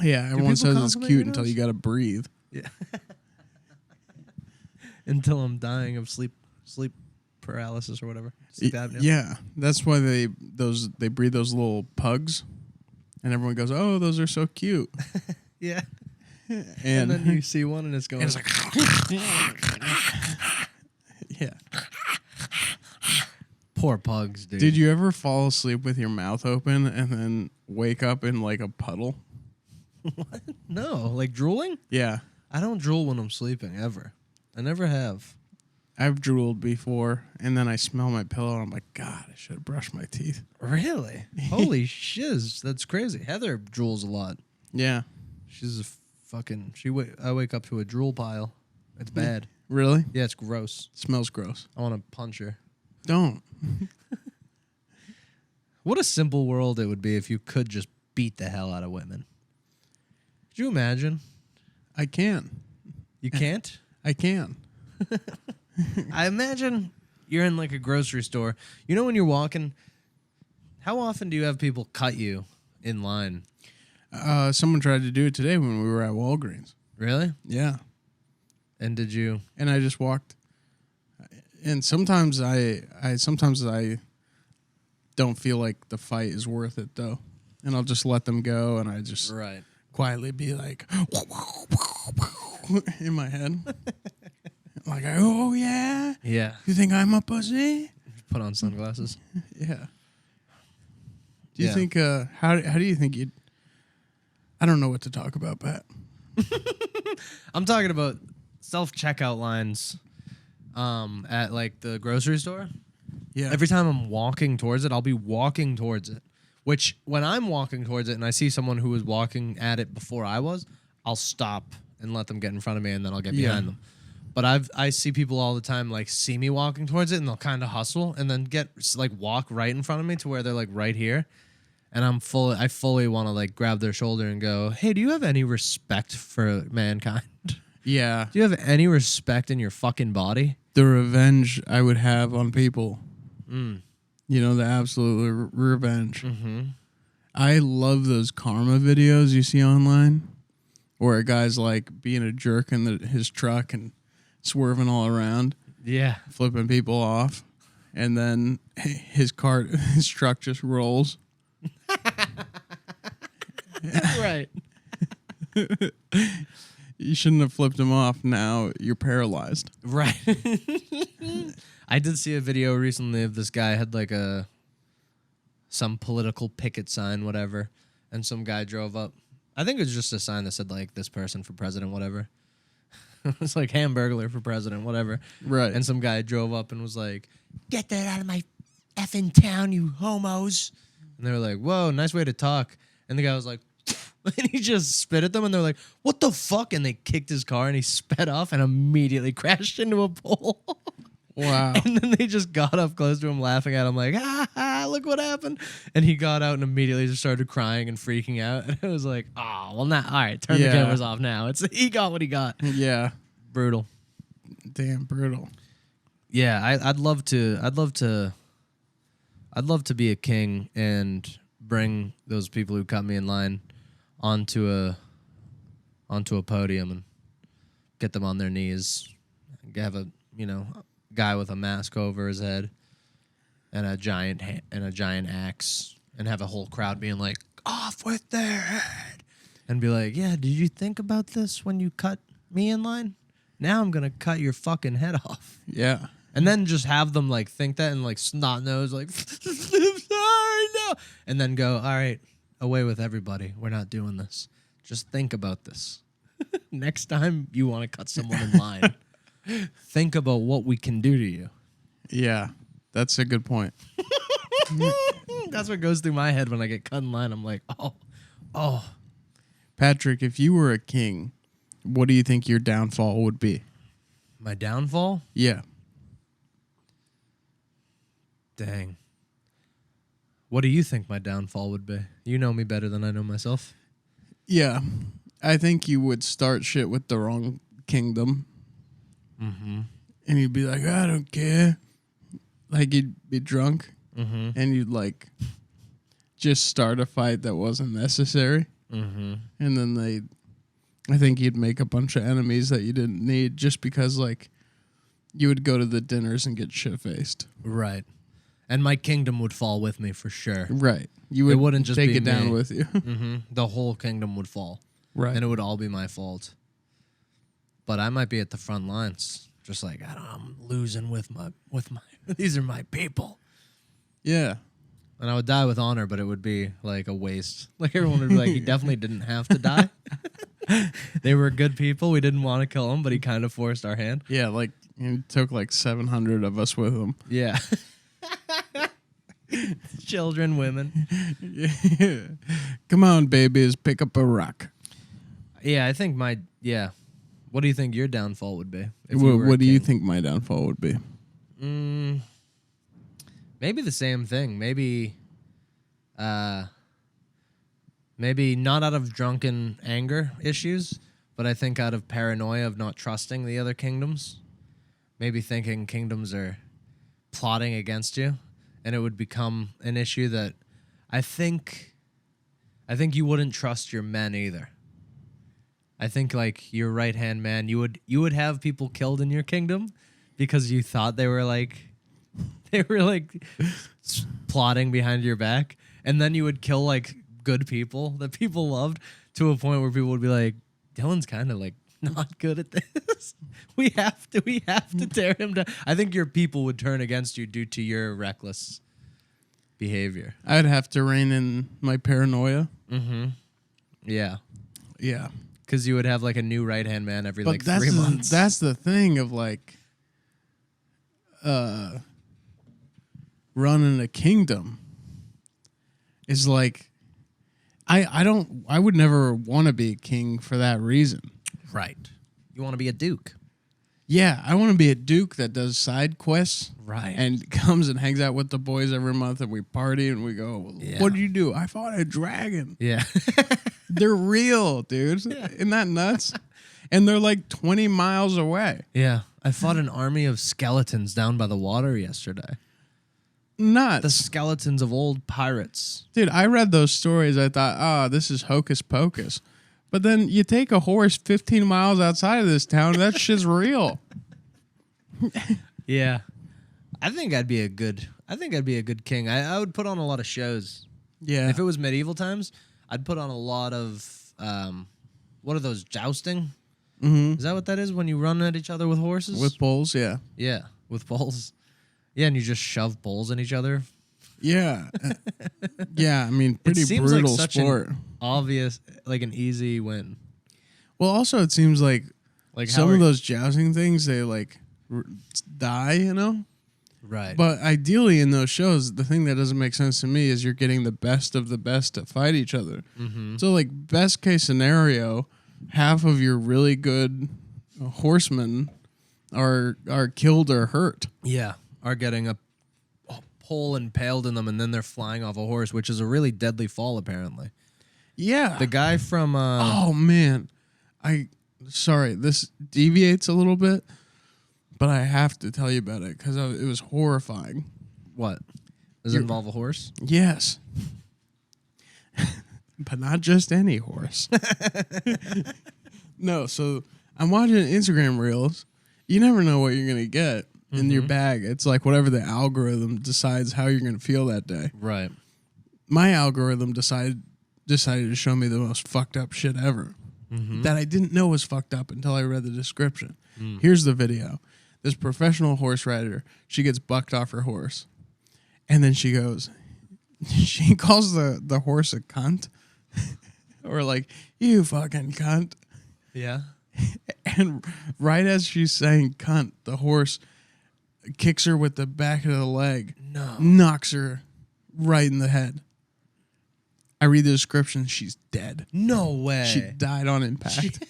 Yeah, everyone says it's compliment cute your until nose? you got to breathe. Yeah. Until I'm dying of sleep paralysis or whatever. Sleep apnea. Yeah, that's why they breed those little pugs, and everyone goes, "Oh, those are so cute." Yeah. And then you see one and it's going. and it's like, yeah. Poor pugs, dude. Did you ever fall asleep with your mouth open and then wake up in like a puddle? What? No, like drooling? Yeah, I don't drool when I'm sleeping ever. I never have. I've drooled before, and then I smell my pillow, and I'm like, God, I should have brushed my teeth. Really? Holy shiz, that's crazy. Heather drools a lot. Yeah, She's a fucking. I wake up to a drool pile. It's bad. really? Yeah, it's gross. Smells gross. I want to punch her. Don't. What a simple world it would be if you could just beat the hell out of women. Could you imagine? I can. You can't? I can. I imagine you're in like a grocery store. You know when you're walking, how often do you have people cut you in line? Someone tried to do it today when we were at Walgreens. Really? Yeah. And did you? And I just walked. And sometimes I don't feel like the fight is worth it though. And I'll just let them go and I just quietly be like in my head. Like, oh yeah? Yeah. You think I'm a pussy? Put on sunglasses. Yeah. Do you think how do you think you'd I don't know what to talk about, Pat. I'm talking about self-checkout lines at like the grocery store. Yeah. Every time I'm walking towards it, I'll be walking towards it. Which, when I'm walking towards it and I see someone who was walking at it before I was, I'll stop and let them get in front of me, and then I'll get behind them. But I see people all the time like see me walking towards it, and they'll kind of hustle and then walk right in front of me to where they're like right here, and I fully want to like grab their shoulder and go, "Hey, do you have any respect for mankind? Yeah. Do you have any respect in your fucking body?" The revenge I would have on people. You know, the absolute revenge. Mm-hmm. I love those karma videos you see online where a guy's like being a jerk in his truck and swerving all around. Yeah. Flipping people off. And then his truck just rolls. Right. You shouldn't have flipped him off. Now you're paralyzed. Right. I did see a video recently of this guy had like some political picket sign, whatever, and some guy drove up. I think it was just a sign that said like this person for president, whatever. It was like Hamburglar for president, whatever. Right. And some guy drove up and was like, "Get that out of my effing town, you homos. And they were like, whoa, nice way to talk. And the guy was like, and he just spit at them, and they're like, what the fuck? And they kicked his car, and he sped off and immediately crashed into a pole. Wow. And then they just got up close to him, laughing at him like, look what happened. And he got out and immediately just started crying and freaking out. And it was like, oh, well, now, all right, turn the cameras off now. He got what he got. Yeah. Brutal. Damn brutal. Yeah, I'd love to be a king and bring those people who cut me in line onto a podium and get them on their knees. Have a guy with a mask over his head and a giant axe, and have a whole crowd being like, off with their head, and be like, yeah, did you think about this when you cut me in line? Now I'm gonna cut your fucking head off. Yeah. And then just have them like think that and like snot nose like sorry no, and then go, all right, away with everybody. We're not doing this. Just think about this. Next time you want to cut someone in line, think about what we can do to you. Yeah, that's a good point. That's what goes through my head when I get cut in line. I'm like, oh. Patrick, if you were a king, what do you think your downfall would be? My downfall? Yeah. Dang. What do you think my downfall would be? You know me better than I know myself. Yeah. I think you would start shit with the wrong kingdom. Mm-hmm. And you'd be like, I don't care. Like, you'd be drunk. Mm-hmm. And you'd, like, just start a fight that wasn't necessary. Mm-hmm. And then I think you'd make a bunch of enemies that you didn't need just because, like, you would go to the dinners and get shit-faced. Right. And my kingdom would fall with me for sure. Right. You would it wouldn't just take be it down me. with you. Mm-hmm. The whole kingdom would fall. Right. And it would all be my fault. But I might be at the front lines. Just like, I'm losing with my these are my people. Yeah. And I would die with honor, but it would be like a waste. Like everyone would be like, he definitely didn't have to die. They were good people. We didn't want to kill him, but he kind of forced our hand. Yeah, like he took like 700 of us with him. Yeah. Children, women. Yeah. Come on, babies, pick up a rock. Yeah, I think what do you think your downfall would be? What do you think my downfall would be? Maybe the same thing. Maybe not out of drunken anger issues, but I think out of paranoia of not trusting the other kingdoms. Maybe thinking kingdoms are plotting against you, and it would become an issue that I think you wouldn't trust your men either. I think like your right-hand man, you would have people killed in your kingdom because you thought they were like plotting behind your back, and then you would kill like good people that people loved to a point where people would be like, Dylan's kind of like not good at this. We have to tear him down. I think your people would turn against you due to your reckless behavior. I'd have to rein in my paranoia. Mm-hmm. Yeah. Yeah. Because you would have like a new right-hand man every But 3 months. That's the thing of like running a kingdom is like I would never want to be a king for that reason. Right. You want to be a duke. Yeah, I want to be a duke that does side quests. Right. And comes and hangs out with the boys every month and we party and we go, what did you do? I fought a dragon. Yeah. They're real, dude. Yeah. Isn't that nuts? And they're like 20 miles away. Yeah. I fought an army of skeletons down by the water yesterday. Nuts. The skeletons of old pirates. Dude, I read those stories. I thought, this is hocus pocus. But then you take a horse 15 miles outside of this town, and that shit's real. Yeah. I think I'd be a good king. I would put on a lot of shows. Yeah. If it was medieval times, I'd put on a lot of what are those, jousting? Mm-hmm. Is that what that is when you run at each other with horses? With poles, yeah. Yeah, with poles. Yeah, and you just shove poles in each other. Yeah. Yeah, I mean, pretty it seems brutal like such sport. An obvious, like an easy win. Well, also it seems like some of those jousting things, they like die, you know? Right. But ideally in those shows, the thing that doesn't make sense to me is you're getting the best of the best to fight each other. Mm-hmm. So like best case scenario, half of your really good horsemen are killed or hurt. Yeah. Are getting a pole impaled in them, and then they're flying off a horse, which is a really deadly fall, apparently. Yeah. The guy from... oh, man. Sorry, this deviates a little bit, but I have to tell you about it because it was horrifying. What? Does it involve a horse? Yes. But not just any horse. No, so I'm watching Instagram Reels. You never know what you're going to get in your bag. It's like whatever the algorithm decides how you're going to feel that day. Right. My algorithm decided to show me the most fucked up shit ever that I didn't know was fucked up until I read the description. Here's the video. This professional horse rider, she gets bucked off her horse. And then she goes, she calls the horse a cunt. Or like, you fucking cunt. Yeah. And right as she's saying cunt, the horse kicks her with the back of the leg. No. Knocks her right in the head. I read the description. She's dead. No way. She died on impact.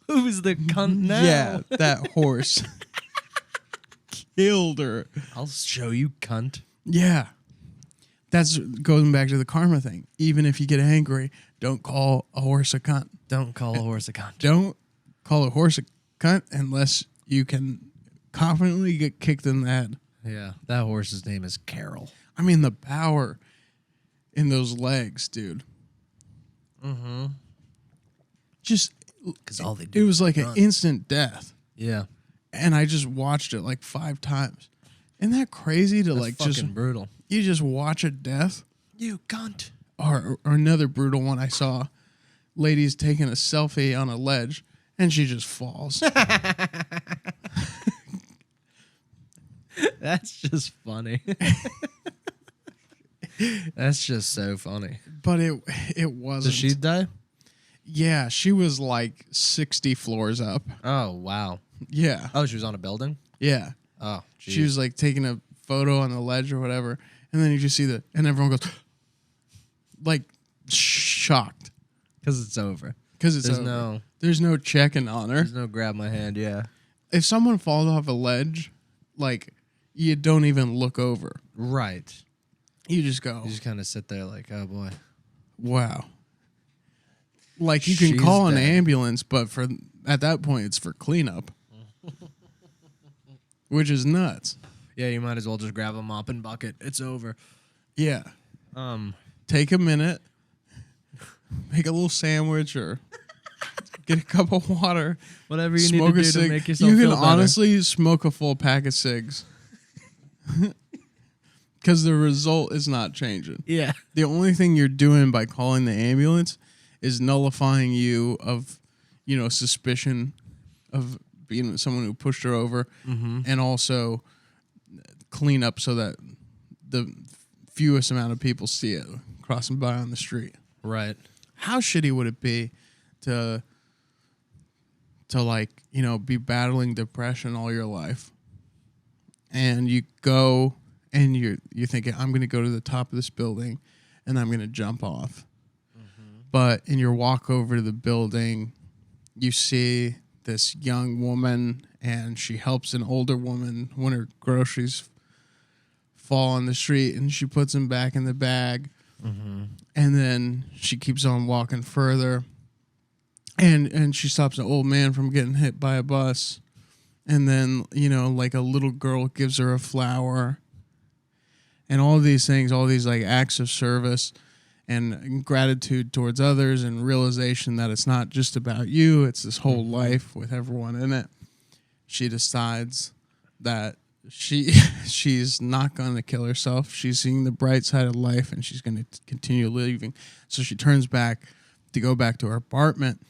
Who's the cunt now? Yeah, that horse killed her. I'll show you, cunt. Yeah. That's going back to the karma thing. Even if you get angry, don't call a horse a cunt. Don't call a horse a cunt. Don't call a horse a cunt unless you can confidently get kicked in the head. Yeah, that horse's name is Carol. I mean, the power in those legs, dude. Mm-hmm. Just, because all they do it was is like run. an instant death. Yeah. And I just watched it like 5 times. Isn't that crazy to That's like fucking just brutal. You just watch a death? You cunt. Or another brutal one I saw. Lady's taking a selfie on a ledge and she just falls. That's just funny. That's just so funny. But it wasn't. Did she die? Yeah, she was like 60 floors up. Oh, wow. Yeah. Oh, she was on a building? Yeah. Oh, geez. She was like taking a photo on the ledge or whatever. And then you just see and everyone goes, like, shocked. Because it's over. Because it's over. There's no checking on her. There's no grab my hand, yeah. If someone falls off a ledge, like, you don't even look over. Right. You just go. You just kind of sit there like, oh, boy. Wow. Like, you can She's call an dead. ambulance, but at that point, it's for cleanup. Which is nuts. Yeah, you might as well just grab a mop and bucket. It's over. Yeah. Take a minute, make a little sandwich, or get a cup of water. Whatever you smoke need to a do cig. to make yourself You can feel better. honestly smoke a full pack of cigs. Because the result is not changing. Yeah. The only thing you're doing by calling the ambulance is nullifying you of, suspicion of being someone who pushed her over, and also clean up so that the fewest amount of people see it crossing by on the street. Right. How shitty would it be to like, be battling depression all your life, and you go and you're thinking, I'm going to go to the top of this building and I'm going to jump off. But in your walk over to the building, you see this young woman and she helps an older woman when her groceries fall on the street, and she puts them back in the bag. And then she keeps on walking further, and she stops an old man from getting hit by a bus. And then, like a little girl gives her a flower, and all these things, all these like acts of service and gratitude towards others, and realization that it's not just about you, it's this whole life with everyone in it. She decides that she's not going to kill herself. She's seeing the bright side of life, and she's going to continue living. So she turns back to go back to her apartment,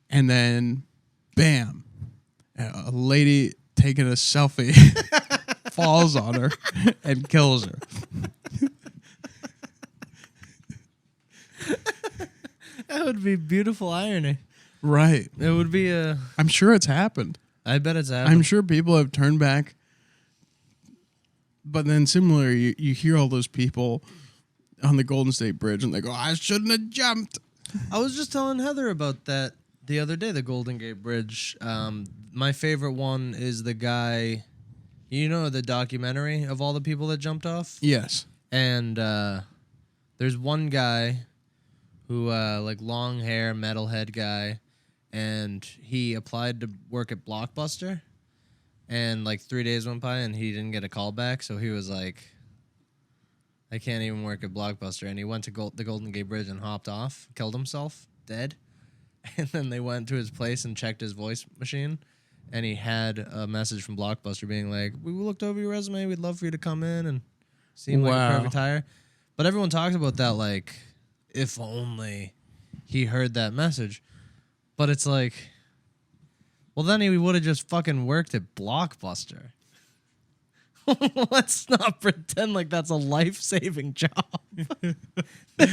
and then bam, a lady taking a selfie falls on her and kills her. That would be beautiful irony. Right. It would be a... I'm sure it's happened. I bet it's happened. I'm sure people have turned back But then similar, you hear all those people on the Golden State Bridge and they go, I shouldn't have jumped. I was just telling Heather about that the other day, the Golden Gate Bridge. My favorite one is the guy, you know, the documentary of all the people that jumped off? Yes. And there's one guy who, like, long hair, metalhead guy, and he applied to work at Blockbuster, and, like, 3 days went by, and he didn't get a call back, so he was like, I can't even work at Blockbuster, and he went to the Golden Gate Bridge and hopped off, killed himself, dead, and then they went to his place and checked his voice machine, and he had a message from Blockbuster being like, we looked over your resume, we'd love for you to come in and seem like a perfect hire. But everyone talks about that like, if only he heard that message. But it's like, well, then he would have just fucking worked at Blockbuster. Let's not pretend like that's a life-saving job.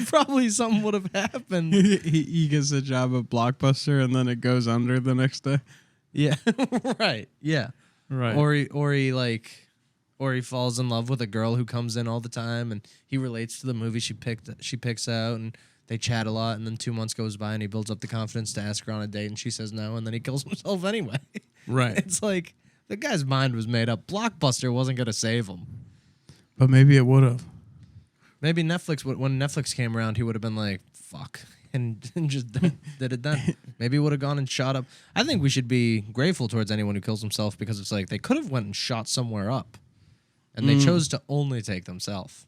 Probably something would have happened. He gets a job at Blockbuster and then it goes under the next day. Yeah, right. Yeah, right. Or he falls in love with a girl who comes in all the time, and he relates to the movie she picks out, and they chat a lot. And then 2 months goes by, and he builds up the confidence to ask her on a date, and she says no, and then he kills himself anyway. Right. It's like the guy's mind was made up. Blockbuster wasn't gonna save him, but maybe it would have. Maybe Netflix. When Netflix came around, he would have been like, "Fuck." And just did it then. Maybe he would have gone and shot up. I think we should be grateful towards anyone who kills himself, because it's like they could have went and shot somewhere up, and they chose to only take themselves.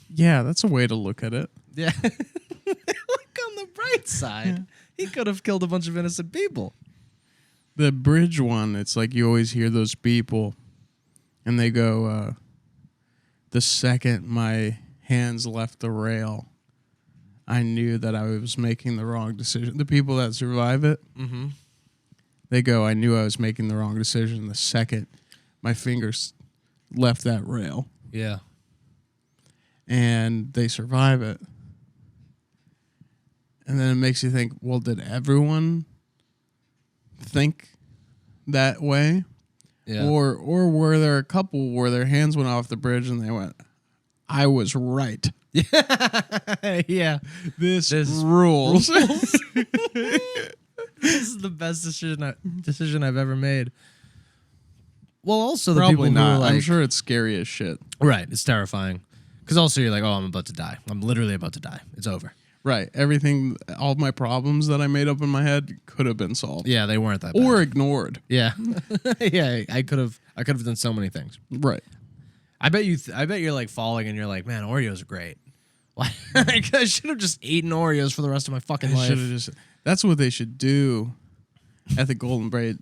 Yeah, that's a way to look at it. Yeah. Look on the bright side. He could have killed a bunch of innocent people. The bridge one, it's like you always hear those people, and they go, the second my hands left the rail, I knew that I was making the wrong decision. The people that survive it, they go, I knew I was making the wrong decision the second my fingers left that rail. Yeah. And they survive it. And then it makes you think, well, did everyone think that way? Yeah. Or were there a couple where their hands went off the bridge and they went, I was right. Yeah. This rules. This is the best decision I've ever made. Well, also the Probably people who not. are like, I'm sure it's scary as shit. Right, it's terrifying. Because also you're like, oh, I'm about to die. I'm literally about to die. It's over. Right. Everything, all my problems that I made up in my head could have been solved. Yeah, they weren't that bad. Or ignored. Yeah. Yeah, I could have done so many things. Right. I bet you're like falling and you're like, man, Oreos are great. Why? I should have just eaten Oreos for the rest of my fucking life. That's what they should do at the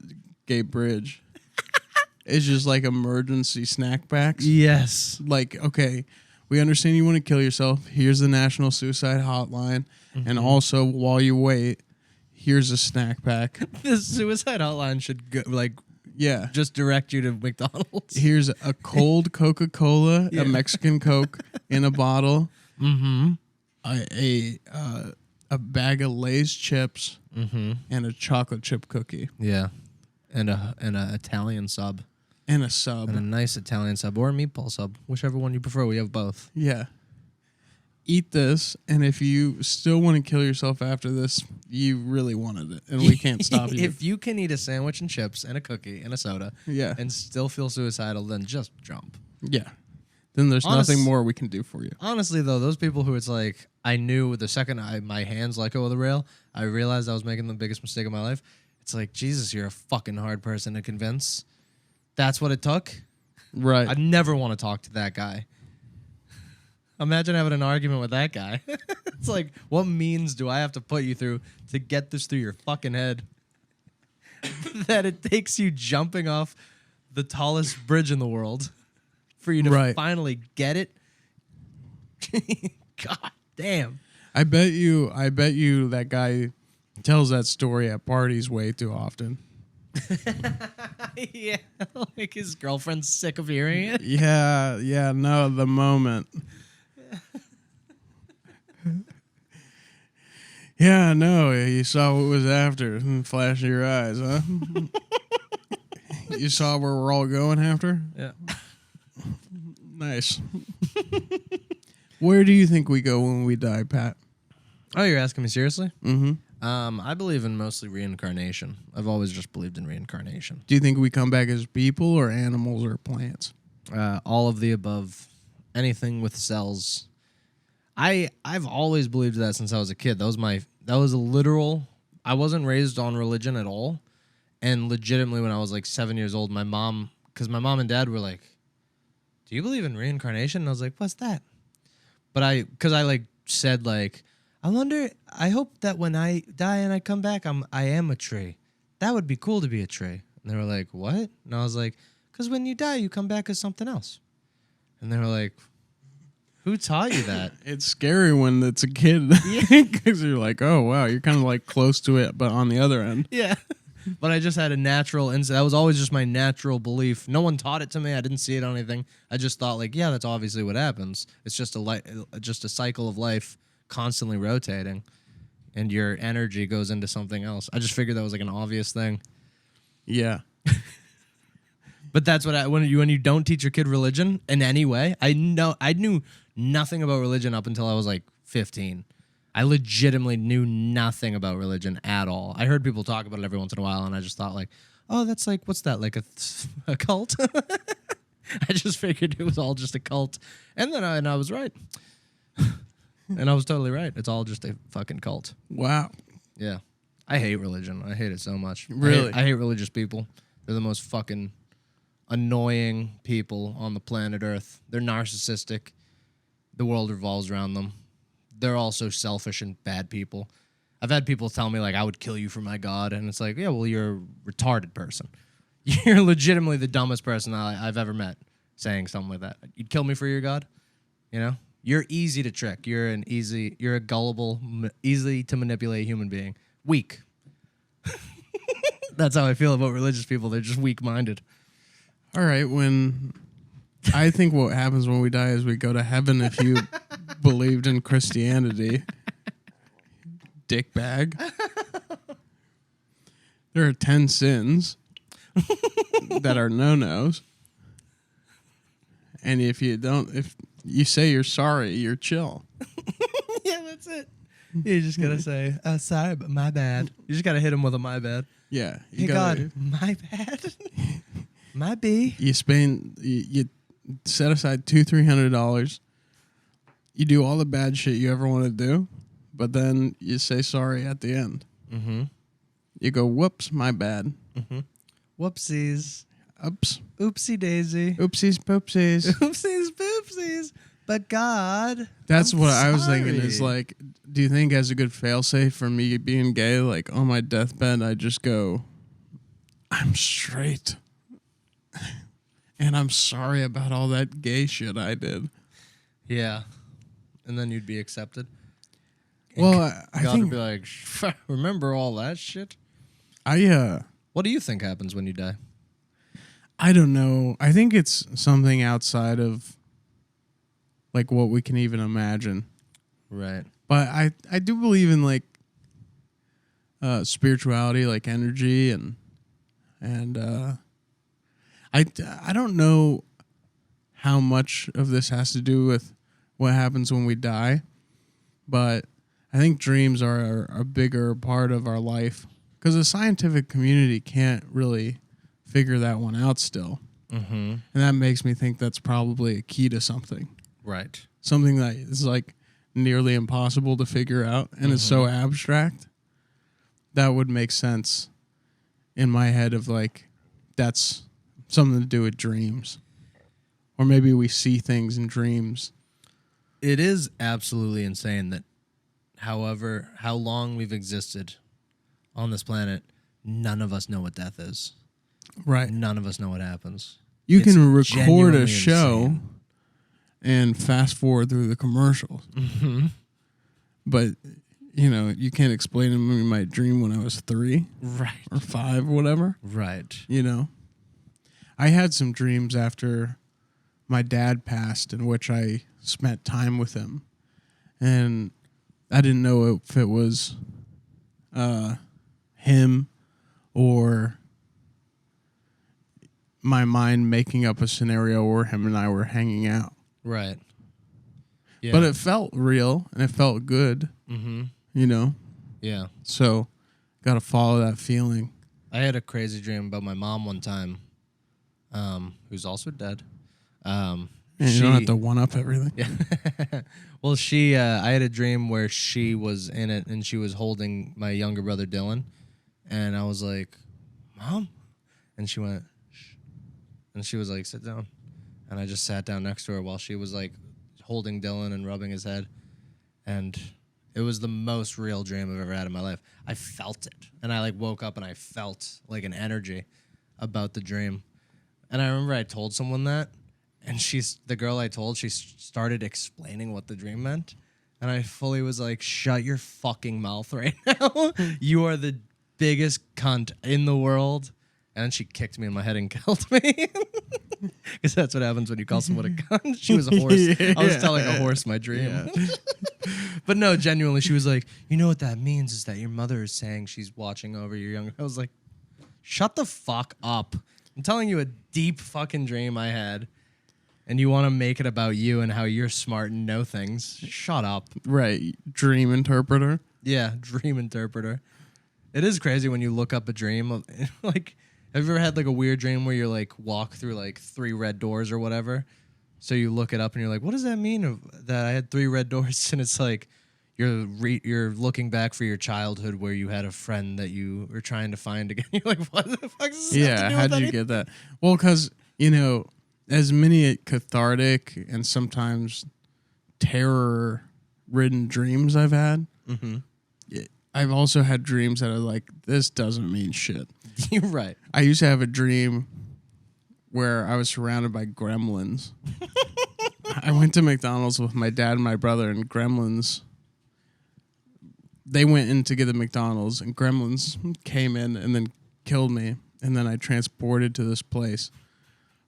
Gate Bridge. It's just like emergency snack packs. Yes. Like, okay, we understand you want to kill yourself. Here's the National Suicide Hotline. And also, while you wait, here's a snack pack. The suicide hotline should go, like, yeah, just direct you to McDonald's. Here's a cold Coca-Cola, a Mexican Coke in a bottle, a bag of Lay's chips, and a chocolate chip cookie. Yeah, and a Italian sub. And a sub. And a nice Italian sub or a meatball sub, whichever one you prefer. We have both. Yeah. Eat this, and if you still want to kill yourself after this, you really wanted it, and we can't stop you. If you can eat a sandwich and chips and a cookie and a soda and still feel suicidal, then just jump. Yeah. Then there's nothing more we can do for you. Honestly, though, those people who it's like, I knew the second my hands let go of the rail, I realized I was making the biggest mistake of my life. It's like, Jesus, you're a fucking hard person to convince. That's what it took? Right. I never want to talk to that guy. Imagine having an argument with that guy. It's like, what means do I have to put you through to get this through your fucking head? That it takes you jumping off the tallest bridge in the world for you to finally get it? God damn. I bet you that guy tells that story at parties way too often. Yeah, like his girlfriend's sick of hearing it. Yeah, no, the moment. Yeah, no, you saw what was after. Flash of your eyes, huh? You saw where we're all going after? Yeah. Nice. Where do you think we go when we die, Pat? Oh, you're asking me seriously? Mm-hmm. I believe in mostly reincarnation. I've always just believed in reincarnation. Do you think we come back as people or animals or plants? All of the above. Anything with cells. I've always believed that since I was a kid. That was a literal. I wasn't raised on religion at all, and legitimately when I was like 7 years old, my mom and dad were like, "Do you believe in reincarnation?" And I was like, "What's that?" But because I like said like, I wonder. I hope that when I die and I come back, I am a tree. That would be cool to be a tree. And they were like, "What?" And I was like, "Because when you die, you come back as something else." And they were like, "Who taught you that?" It's scary when it's a kid because you're like, oh, wow, you're kind of like close to it, but on the other end. Yeah. But I just had a natural insight. That was always just my natural belief. No one taught it to me. I didn't see it on anything. I just thought like, yeah, that's obviously what happens. It's just a cycle of life constantly rotating, and your energy goes into something else. I just figured that was like an obvious thing. Yeah. But that's what when you don't teach your kid religion in any way. I knew nothing about religion up until I was like 15. I legitimately knew nothing about religion at all. I heard people talk about it every once in a while, and I just thought like, oh, that's like, what's that, like a cult? I just figured it was all just a cult, and then I was right, and I was totally right. It's all just a fucking cult. Wow. Yeah, I hate religion. I hate it so much. Really? I hate religious people. They're the most fucking annoying people on the planet Earth. They're narcissistic. The world revolves around them. They're also selfish and bad people. I've had people tell me, like, I would kill you for my God. And it's like, yeah, well, you're a retarded person. You're legitimately the dumbest person I've ever met saying something like that. You'd kill me for your God? You know? You're easy to trick. You're a gullible, easy to manipulate human being. Weak. That's how I feel about religious people. They're just weak-minded. All right. I think what happens when we die is we go to heaven if you believed in Christianity. Dickbag. There are 10 sins that are no-nos. And if you say you're sorry, you're chill. Yeah, that's it. You just gotta say, sorry, but my bad. You just gotta hit him with a my bad. Yeah. Hey, God, my bad. My B. You set aside $200-$300. You do all the bad shit you ever want to do, but then you say sorry at the end. Mm-hmm. You go, whoops, my bad. Mm-hmm. Whoopsies. Oops. Oopsie daisy. Oopsies poopsies. Oopsies poopsies. But God. That's I'm what sorry. I was thinking is like, do you think as a good failsafe for me being gay, like on my deathbed, I just go, I'm straight. And I'm sorry about all that gay shit I did. Yeah. And then you'd be accepted. Well, I God think would be like, remember all that shit? What do you think happens when you die? I don't know. I think it's something outside of like what we can even imagine. Right. But I do believe in like spirituality, like energy and I don't know how much of this has to do with what happens when we die, but I think dreams are a bigger part of our life because the scientific community can't really figure that one out still. Mm-hmm. And that makes me think that's probably a key to something. Right. Something that is like nearly impossible to figure out and is so abstract. That would make sense in my head of like, that's something to do with dreams. Or maybe we see things in dreams. It is absolutely insane that however, how long we've existed on this planet, none of us know what death is. Right. None of us know what happens. You It's can record genuinely a show insane. and fast forward through the commercials. Mm-hmm. But, you can't explain to me my dream when I was 3 Right. or 5 or whatever. Right. I had some dreams after my dad passed in which I spent time with him. And I didn't know if it was him or my mind making up a scenario where him and I were hanging out. Right. Yeah. But it felt real and it felt good. Mm-hmm. You know? Yeah. So, got to follow that feeling. I had a crazy dream about my mom one time, who's also dead. And you don't have to one-up everything. Yeah. Well, I had a dream where she was in it and she was holding my younger brother Dylan. And I was like, Mom? And she went, shh. And she was like, sit down. And I just sat down next to her while she was like holding Dylan and rubbing his head. And it was the most real dream I've ever had in my life. I felt it. And I like woke up and I felt like an energy about the dream. And I remember I told someone that. And the girl I told, she started explaining what the dream meant. And I fully was like, shut your fucking mouth right now. You are the biggest cunt in the world. And then she kicked me in my head and killed me. Because that's what happens when you call someone a cunt. She was a horse. Yeah. I was telling a horse my dream. Yeah. But no, genuinely, she was like, you know what that means is that your mother is saying she's watching over your younger. I was like, shut the fuck up. I'm telling you a deep fucking dream I had. And you want to make it about you and how you're smart and know things. Shut up. Right. Dream interpreter. Yeah, dream interpreter. It is crazy when you look up a dream. Like, have you ever had like a weird dream where you're like walk through like 3 red doors or whatever? So you look it up and you're like, what does that mean that I had 3 red doors? And it's like you're looking back for your childhood where you had a friend that you were trying to find again. You're like, what the fuck does this have to do how with did you get that? Well, because, as many cathartic and sometimes terror-ridden dreams I've had, I've also had dreams that are like, this doesn't mean shit. You're right. I used to have a dream where I was surrounded by gremlins. I went to McDonald's with my dad and my brother, and gremlins, they went in to get the McDonald's, and gremlins came in and then killed me. And then I transported to this place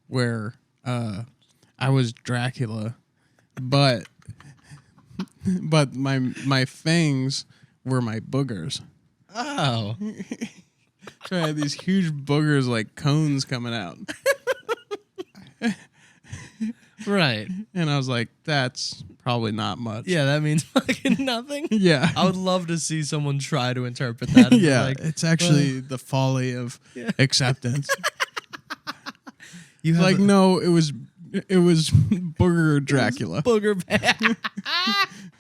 where I was Dracula, but my fangs were my boogers. Oh. So I had these huge boogers like cones coming out. Right. And I was like, that's probably not much. Yeah, that means fucking nothing. Yeah. I would love to see someone try to interpret that. And Yeah, like, it's actually the folly of acceptance. You have no, it was Booger Dracula. Booger.